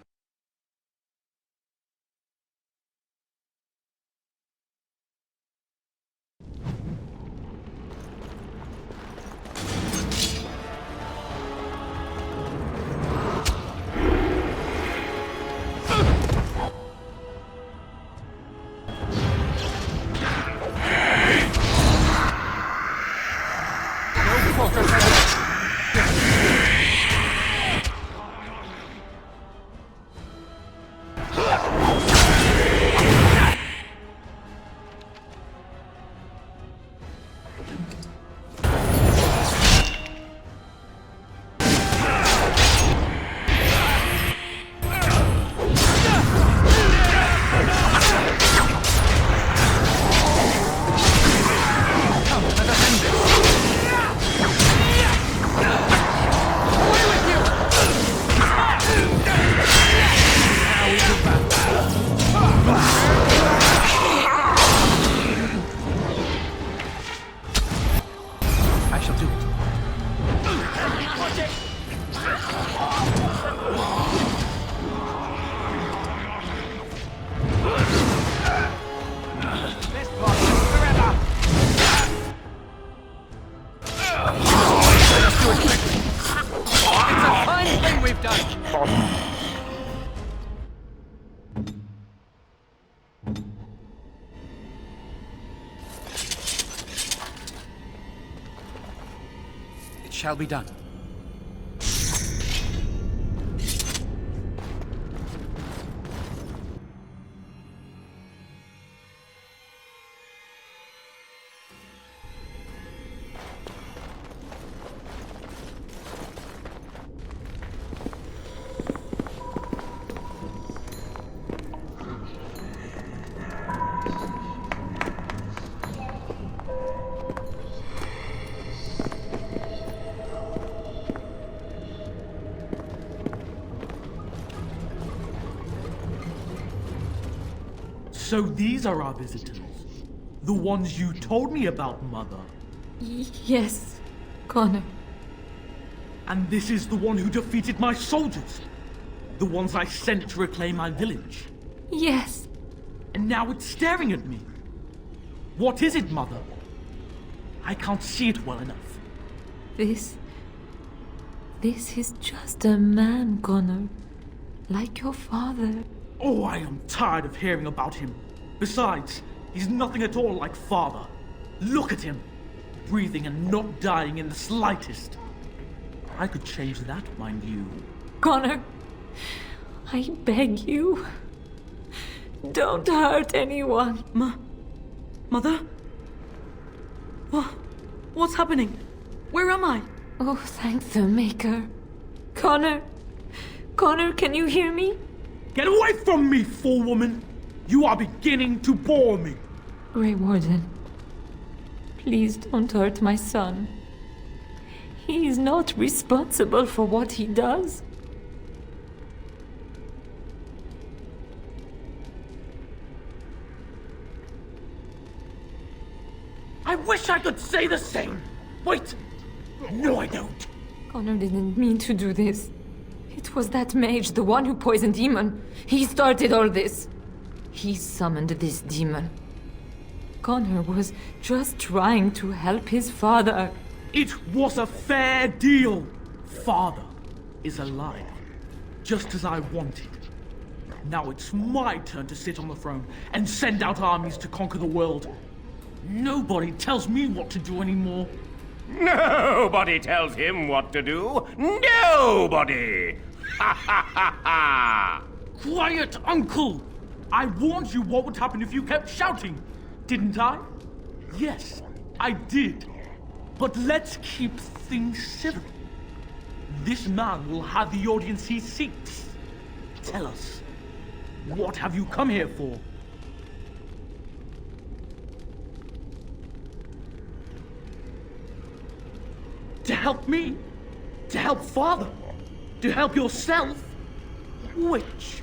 Shall be done. So these are our visitors? The ones you told me about, Mother? Yes, Connor. And this is the one who defeated my soldiers? The ones I sent to reclaim my village? Yes. And now it's staring at me. What is it, Mother? I can't see it well enough. This is just a man, Connor. Like your father. Oh, I am tired of hearing about him. Besides, he's nothing at all like Father. Look at him. Breathing and not dying in the slightest. I could change that, mind you. Connor, I beg you. Don't hurt anyone. Mother? What's happening? Where am I? Oh, thank the Maker. Connor, can you hear me? Get away from me, fool woman! You are beginning to bore me. Grey Warden, please don't hurt my son. He is not responsible for what he does. I wish I could say the same. Wait! No, I don't. Connor didn't mean to do this. It was that mage, the one who poisoned Demon. He started all this. He summoned this demon. Connor was just trying to help his father. It was a fair deal. Father is alive, just as I wanted. Now it's my turn to sit on the throne and send out armies to conquer the world. Nobody tells me what to do anymore. Nobody tells him what to do. Nobody! Quiet, Uncle! I warned you what would happen if you kept shouting, didn't I? Yes, I did. But let's keep things civil. This man will have the audience he seeks. Tell us, what have you come here for? To help me? To help Father? To help yourself? Which?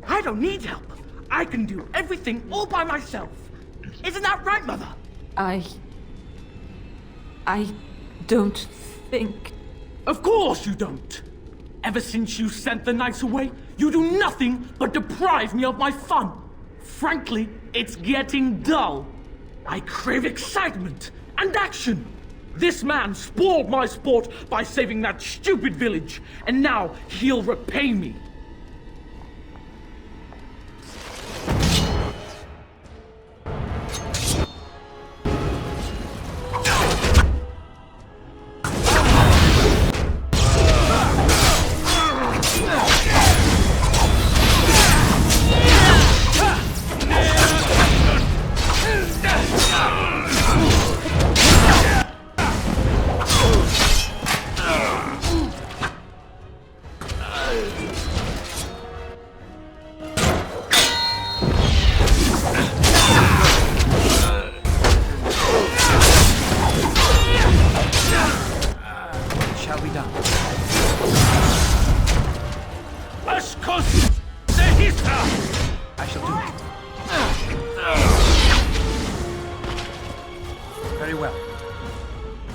I don't need help. I can do everything all by myself. Isn't that right, Mother? I don't think... Of course you don't! Ever since you sent the knights away, you do nothing but deprive me of my fun. Frankly, it's getting dull. I crave excitement and action. This man spoiled my sport by saving that stupid village, and now he'll repay me.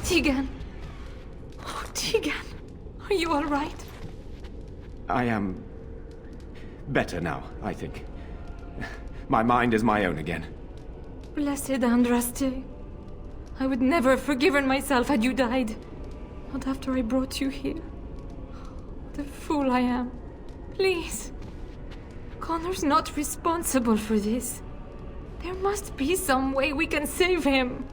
Teagan. Oh, Teagan. Are you all right? I am better now, I think. My mind is my own again. Blessed Andraste. I would never have forgiven myself had you died. Not after I brought you here. What a fool I am. Please. Connor's not responsible for this. There must be some way we can save him.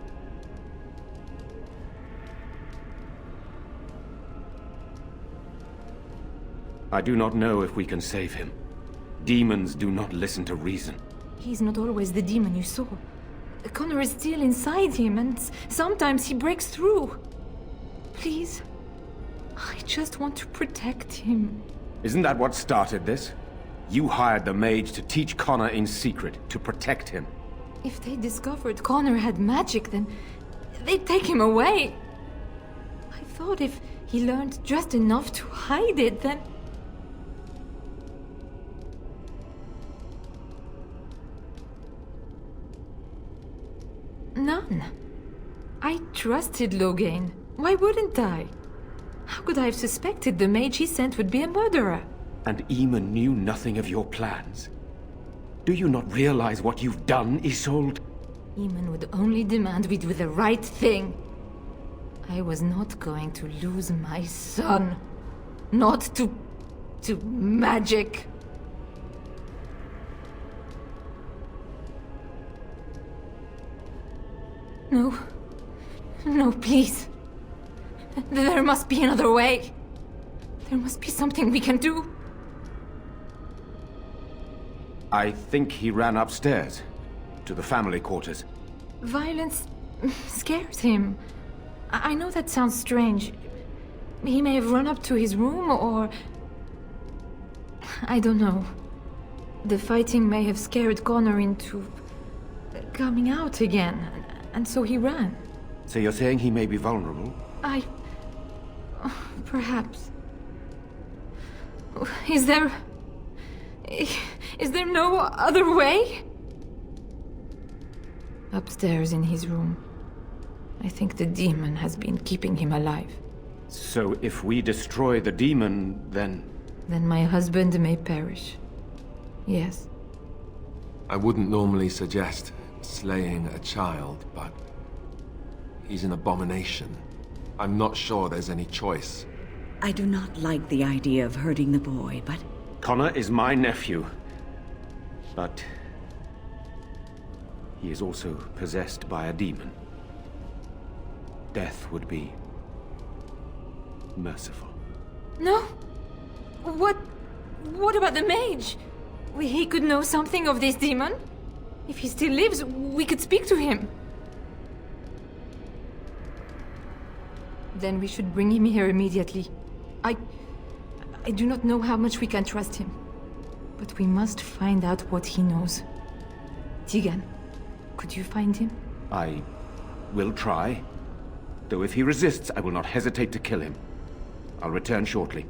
I do not know if we can save him. Demons do not listen to reason. He's not always the demon you saw. Connor is still inside him, and sometimes he breaks through. Please, I just want to protect him. Isn't that what started this? You hired the mage to teach Connor in secret, to protect him. If they discovered Connor had magic, then they'd take him away. I thought if he learned just enough to hide it, then... None. I trusted Logain. Why wouldn't I? How could I have suspected the mage he sent would be a murderer? And Eamon knew nothing of your plans. Do you not realize what you've done, Isolde? Eamon would only demand we do the right thing. I was not going to lose my son. Not to magic. No. No, please. There must be another way. There must be something we can do. I think he ran upstairs, to the family quarters. Violence scares him. I know that sounds strange. He may have run up to his room, or... I don't know. The fighting may have scared Connor into... coming out again, and so he ran. So you're saying he may be vulnerable? Perhaps. Is there no other way? Upstairs in his room. I think the demon has been keeping him alive. So if we destroy the demon, then... Then my husband may perish. Yes. I wouldn't normally suggest slaying a child, but... he's an abomination. I'm not sure there's any choice. I do not like the idea of hurting the boy, but... Connor is my nephew. But... he is also possessed by a demon. Death would be merciful. No? What about the mage? He could know something of this demon? If he still lives, we could speak to him. Then we should bring him here immediately. I do not know how much we can trust him. But we must find out what he knows. Teagan, could you find him? I will try. Though if he resists, I will not hesitate to kill him. I'll return shortly.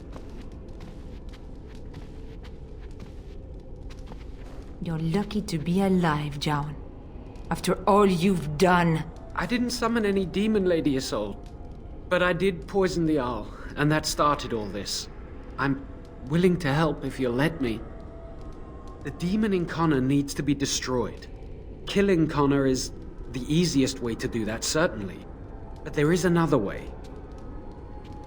You're lucky to be alive, Jowan. After all you've done. I didn't summon any demon, Lady Isolde. But I did poison the Arl, and that started all this. I'm willing to help if you'll let me. The demon in Connor needs to be destroyed. Killing Connor is the easiest way to do that, certainly. But there is another way.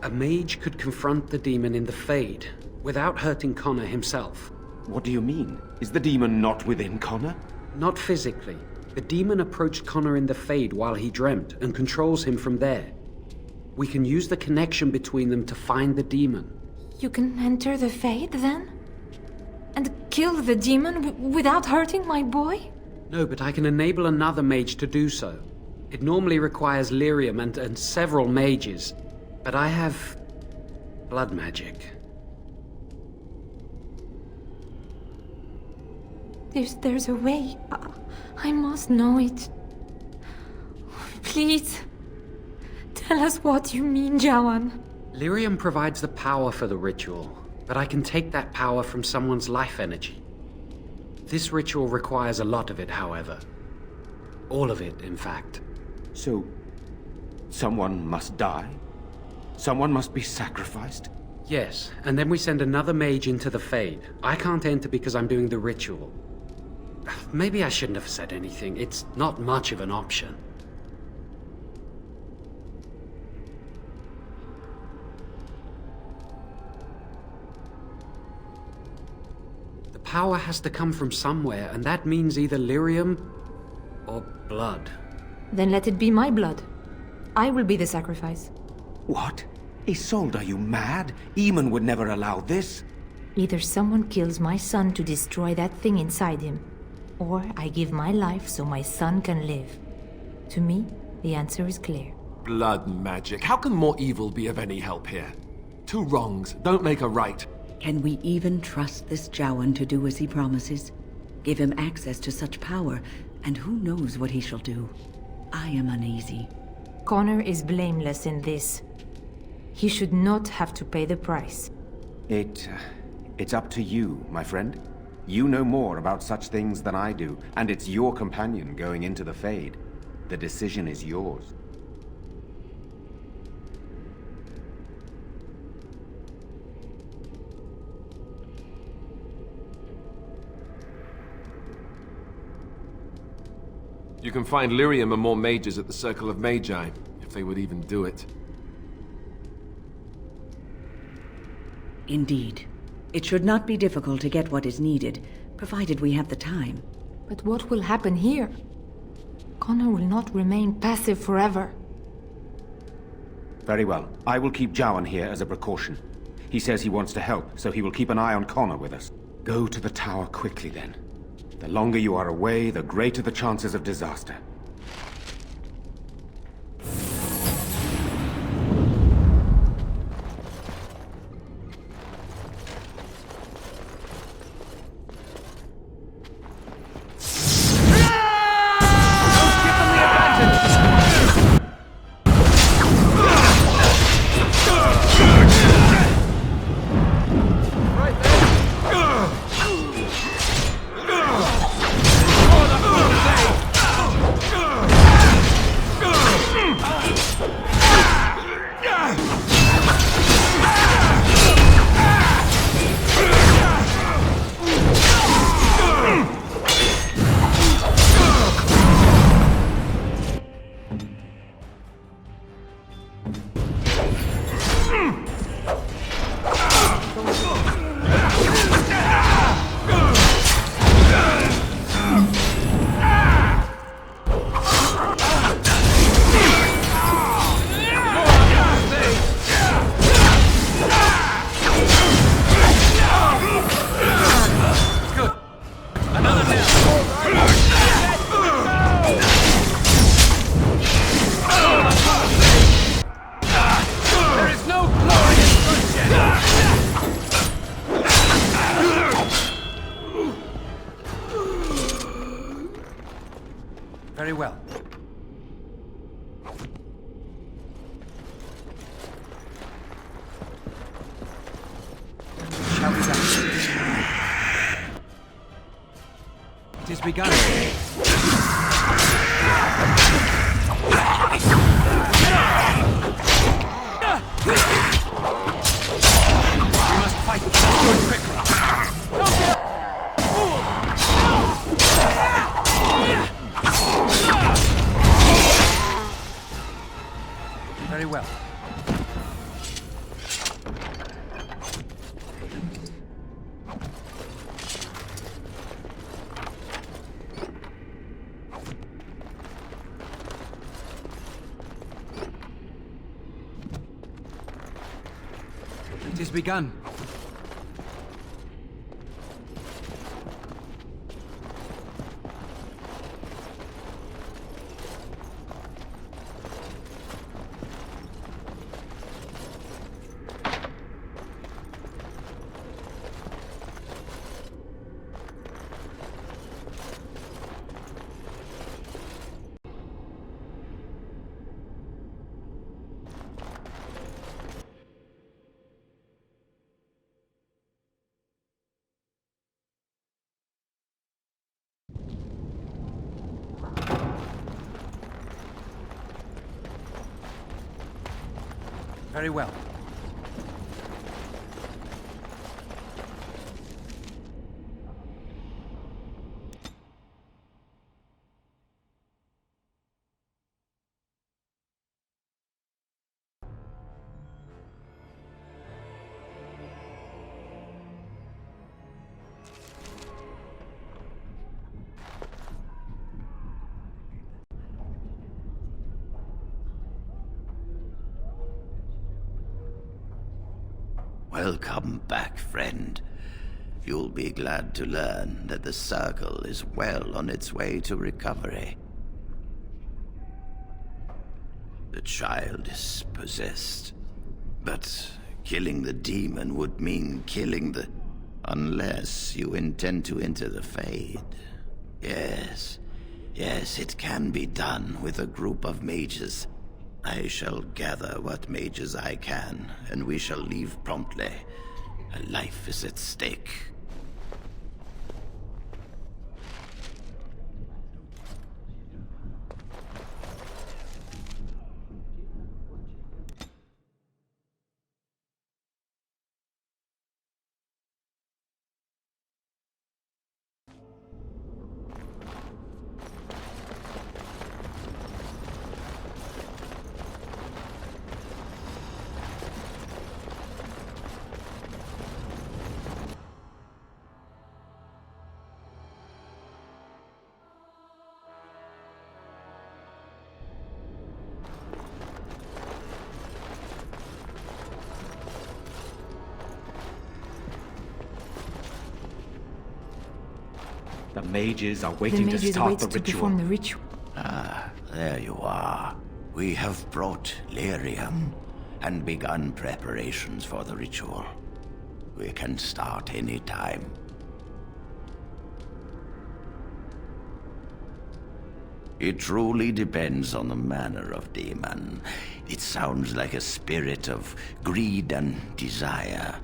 A mage could confront the demon in the Fade, without hurting Connor himself. What do you mean? Is the demon not within Connor? Not physically. The demon approached Connor in the Fade while he dreamt, and controls him from there. We can use the connection between them to find the demon. You can enter the Fade, then? And kill the demon without hurting my boy? No, but I can enable another mage to do so. It normally requires lyrium and several mages, but I have blood magic. There's a way. I must know it. Please, tell us what you mean, Jowan. Lyrium provides the power for the ritual, but I can take that power from someone's life energy. This ritual requires a lot of it, however. All of it, in fact. So, someone must die? Someone must be sacrificed? Yes, and then we send another mage into the Fade. I can't enter because I'm doing the ritual. Maybe I shouldn't have said anything. It's not much of an option. The power has to come from somewhere, and that means either lyrium or blood. Then let it be my blood. I will be the sacrifice. What? Isolde, are you mad? Eamon would never allow this. Either someone kills my son to destroy that thing inside him, or I give my life so my son can live. To me, the answer is clear. Blood magic. How can more evil be of any help here? Two wrongs don't make a right. Can we even trust this Jowan to do as he promises? Give him access to such power, and who knows what he shall do? I am uneasy. Connor is blameless in this. He should not have to pay the price. It's up to you, my friend. You know more about such things than I do, and it's your companion going into the Fade. The decision is yours. You can find lyrium and more mages at the Circle of Magi, if they would even do it. Indeed. It should not be difficult to get what is needed, provided we have the time. But what will happen here? Connor will not remain passive forever. Very well. I will keep Jowan here as a precaution. He says he wants to help, so he will keep an eye on Connor with us. Go to the tower quickly, then. The longer you are away, the greater the chances of disaster. Very well. Shall we go? It has begun. We must fight with good quick. Very well. It has begun. Very well. Welcome back, friend. You'll be glad to learn that the Circle is well on its way to recovery. The child is possessed, but killing the demon would mean killing the... unless you intend to enter the Fade. Yes, it can be done with a group of mages. I shall gather what mages I can, and we shall leave promptly. A life is at stake. The mages are waiting to start the ritual. Perform the ritual. Ah, there you are. We have brought lyrium and begun preparations for the ritual. We can start any time. It truly depends on the manner of demon. It sounds like a spirit of greed and desire,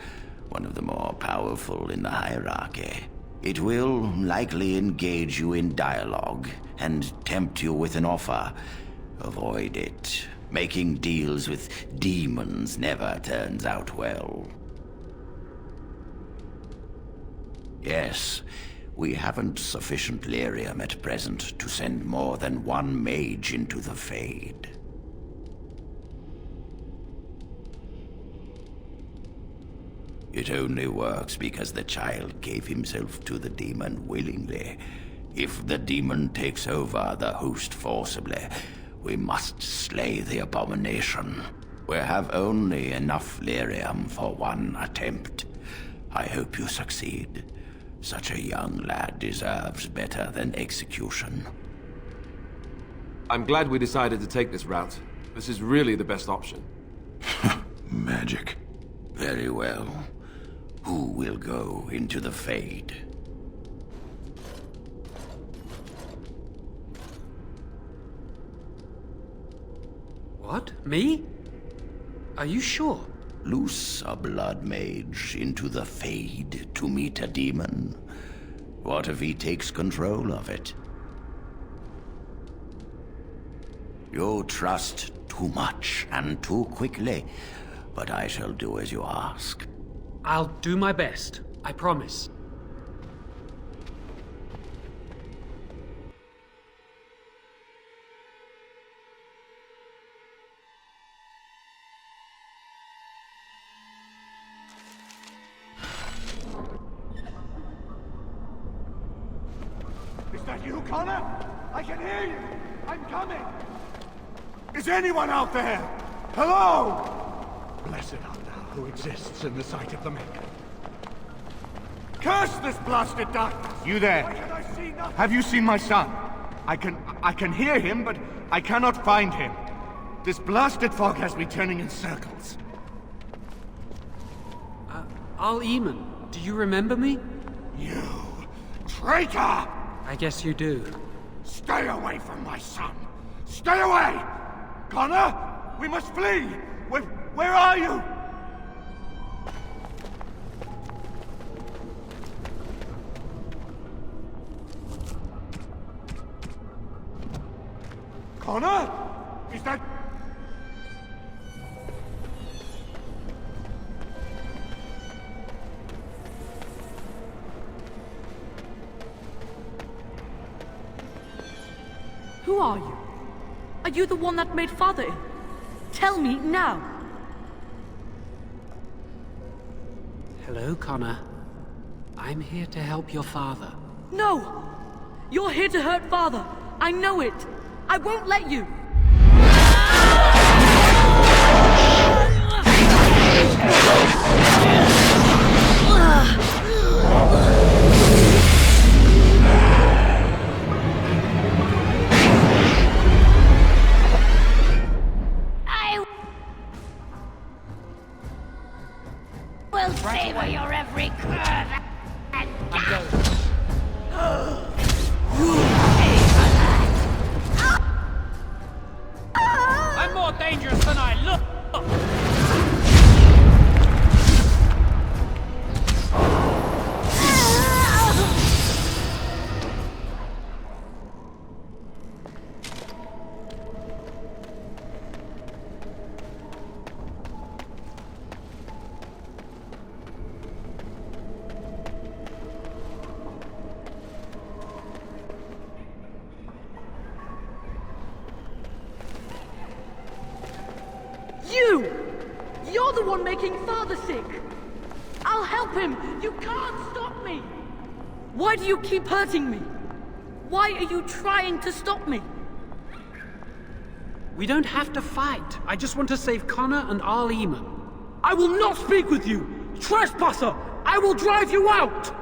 one of the more powerful in the hierarchy. It will likely engage you in dialogue and tempt you with an offer. Avoid it. Making deals with demons never turns out well. Yes, we haven't sufficient lyrium at present to send more than one mage into the Fade. It only works because the child gave himself to the demon willingly. If the demon takes over the host forcibly, we must slay the abomination. We have only enough lyrium for one attempt. I hope you succeed. Such a young lad deserves better than execution. I'm glad we decided to take this route. This is really the best option. Magic. Very well. Who will go into the Fade? What? Me? Are you sure? Loose a blood mage into the Fade to meet a demon. What if he takes control of it? You trust too much and too quickly, but I shall do as you ask. I'll do my best. I promise. Is that you, Connor? I can hear you! I'm coming! Is anyone out there? Hello? Blessed art thou who exists in the sight of the Maker. Curse this blasted darkness! You there? Why can I see nothing? Have you seen my son? I can hear him, but I cannot find him. This blasted fog has me turning in circles. Arl Eamon, do you remember me? You traitor! I guess you do. Stay away from my son! Stay away! Connor, we must flee! Where are you? Connor? Is that... Who are you? Are you the one that made Father ill? Tell me now! Hello, Connor. I'm here to help your father. No! You're here to hurt Father! I know it! I won't let you! We'll savor your every curve and I'm more dangerous than I look! You're the one making Father sick! I'll help him! You can't stop me! Why do you keep hurting me? Why are you trying to stop me? We don't have to fight. I just want to save Connor and Arl Eamon. I will not speak with you! Trespasser! I will drive you out!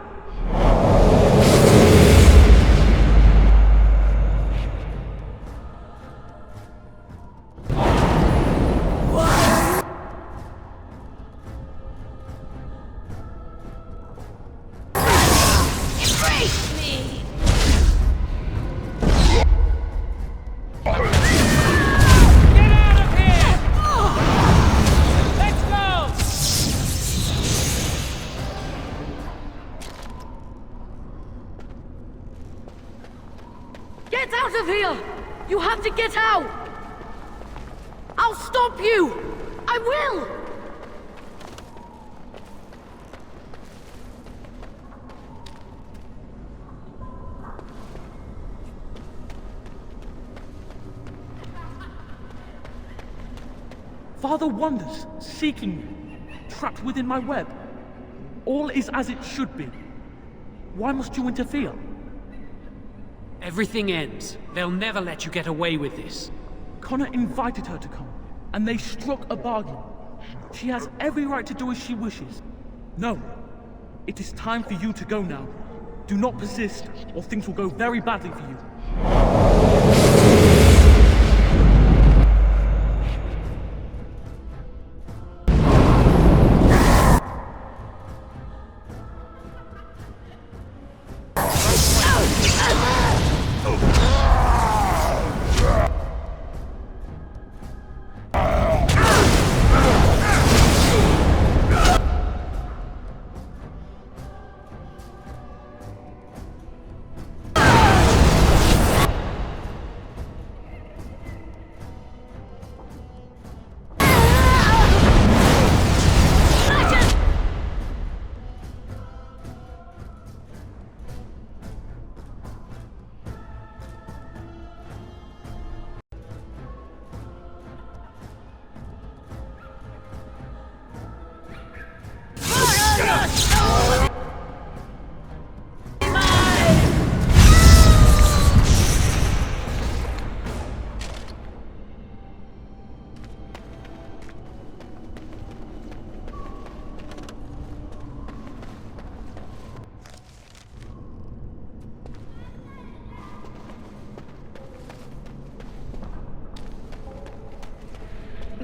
Get out of here! You have to get out! I'll stop you! I will! Father wanders, seeking me, trapped within my web. All is as it should be. Why must you interfere? Everything ends. They'll never let you get away with this. Connor invited her to come, and they struck a bargain. She has every right to do as she wishes. No, it is time for you to go now. Do not persist, or things will go very badly for you.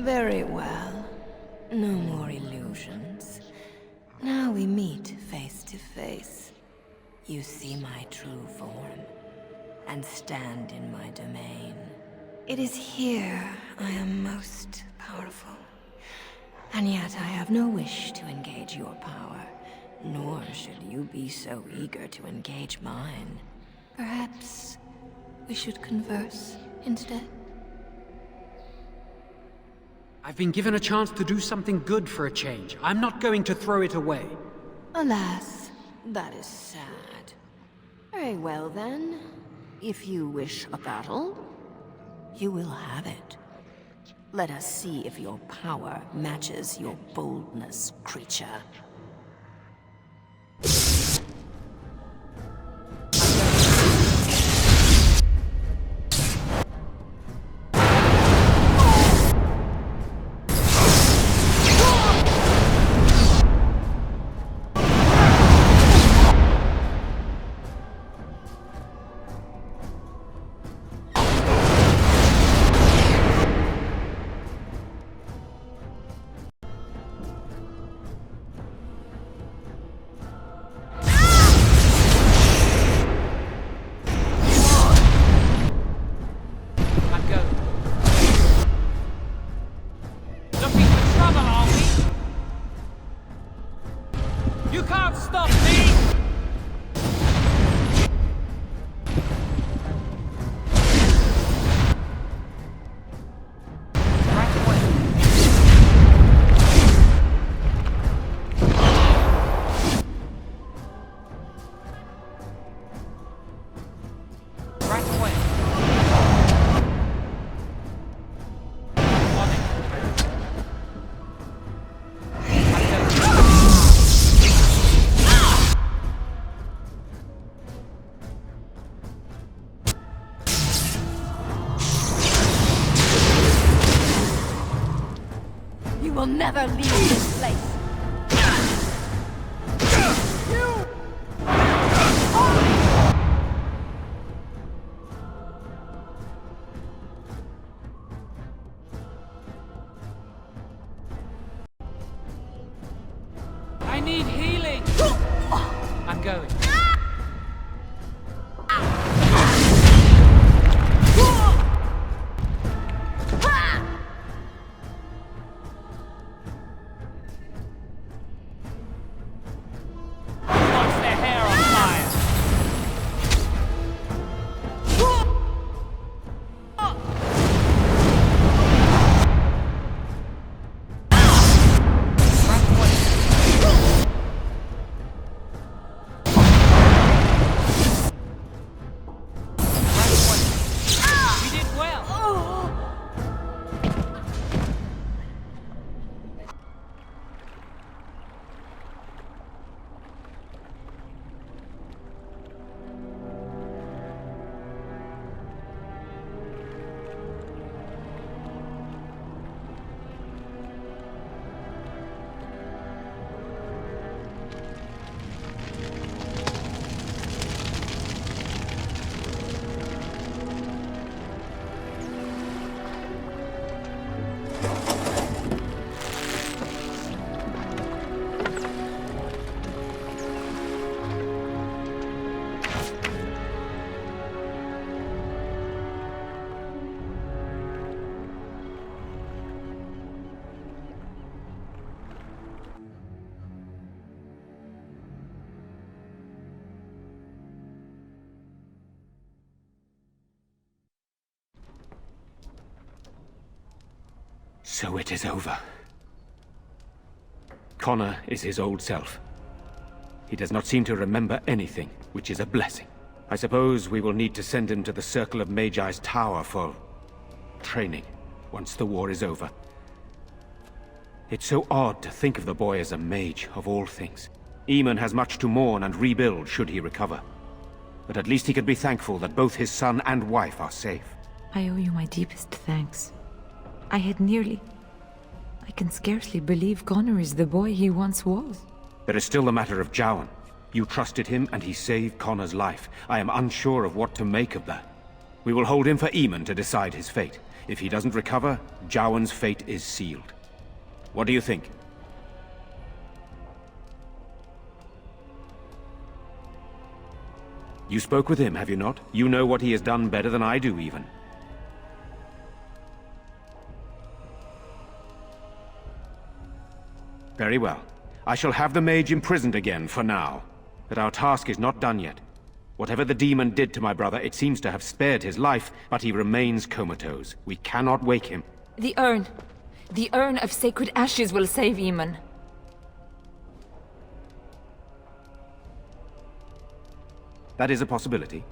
Very well. No more illusions. Now we meet face to face. You see my true form, and stand in my domain. It is here I am most powerful. And yet I have no wish to engage your power, nor should you be so eager to engage mine. Perhaps we should converse instead? I've been given a chance to do something good for a change. I'm not going to throw it away. Alas, that is sad. Very well then. If you wish a battle, you will have it. Let us see if your power matches your boldness, creature. Never leave this place. I need healing. I'm going. So it is over. Connor is his old self. He does not seem to remember anything, which is a blessing. I suppose we will need to send him to the Circle of Magi's tower for training, once the war is over. It's so odd to think of the boy as a mage, of all things. Eamon has much to mourn and rebuild should he recover. But at least he can be thankful that both his son and wife are safe. I owe you my deepest thanks. I can scarcely believe Connor is the boy he once was. There is still the matter of Jowan. You trusted him and he saved Connor's life. I am unsure of what to make of that. We will hold him for Eamon to decide his fate. If he doesn't recover, Jowan's fate is sealed. What do you think? You spoke with him, have you not? You know what he has done better than I do, even. Very well. I shall have the mage imprisoned again for now. But our task is not done yet. Whatever the demon did to my brother, it seems to have spared his life, but he remains comatose. We cannot wake him. The urn. The urn of sacred ashes will save Eamon. That is a possibility.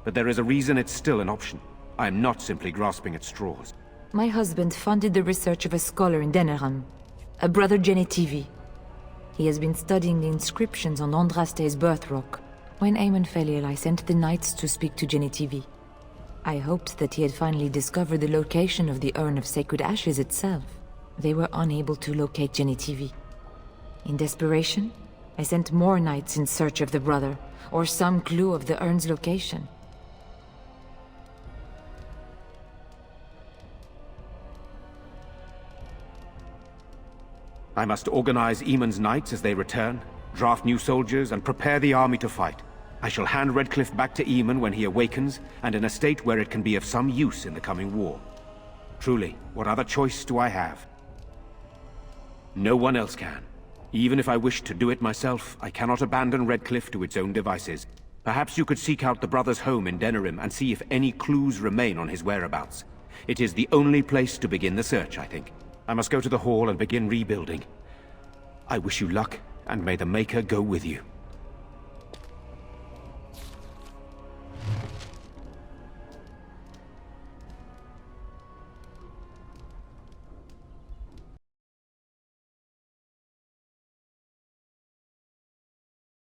But there is a reason it's still an option. I am not simply grasping at straws. My husband funded the research of a scholar in Denerim, a brother Genetivi. He has been studying the inscriptions on Andraste's birth rock. When Eamon fell ill, I sent the knights to speak to Genetivi. I hoped that he had finally discovered the location of the urn of sacred ashes itself. They were unable to locate Genetivi. In desperation, I sent more knights in search of the brother, or some clue of the urn's location. I must organize Eamon's knights as they return, draft new soldiers, and prepare the army to fight. I shall hand Redcliffe back to Eamon when he awakens, and in a state where it can be of some use in the coming war. Truly, what other choice do I have? No one else can. Even if I wished to do it myself, I cannot abandon Redcliffe to its own devices. Perhaps you could seek out the brother's home in Denerim and see if any clues remain on his whereabouts. It is the only place to begin the search, I think. I must go to the hall and begin rebuilding. I wish you luck, and may the Maker go with you.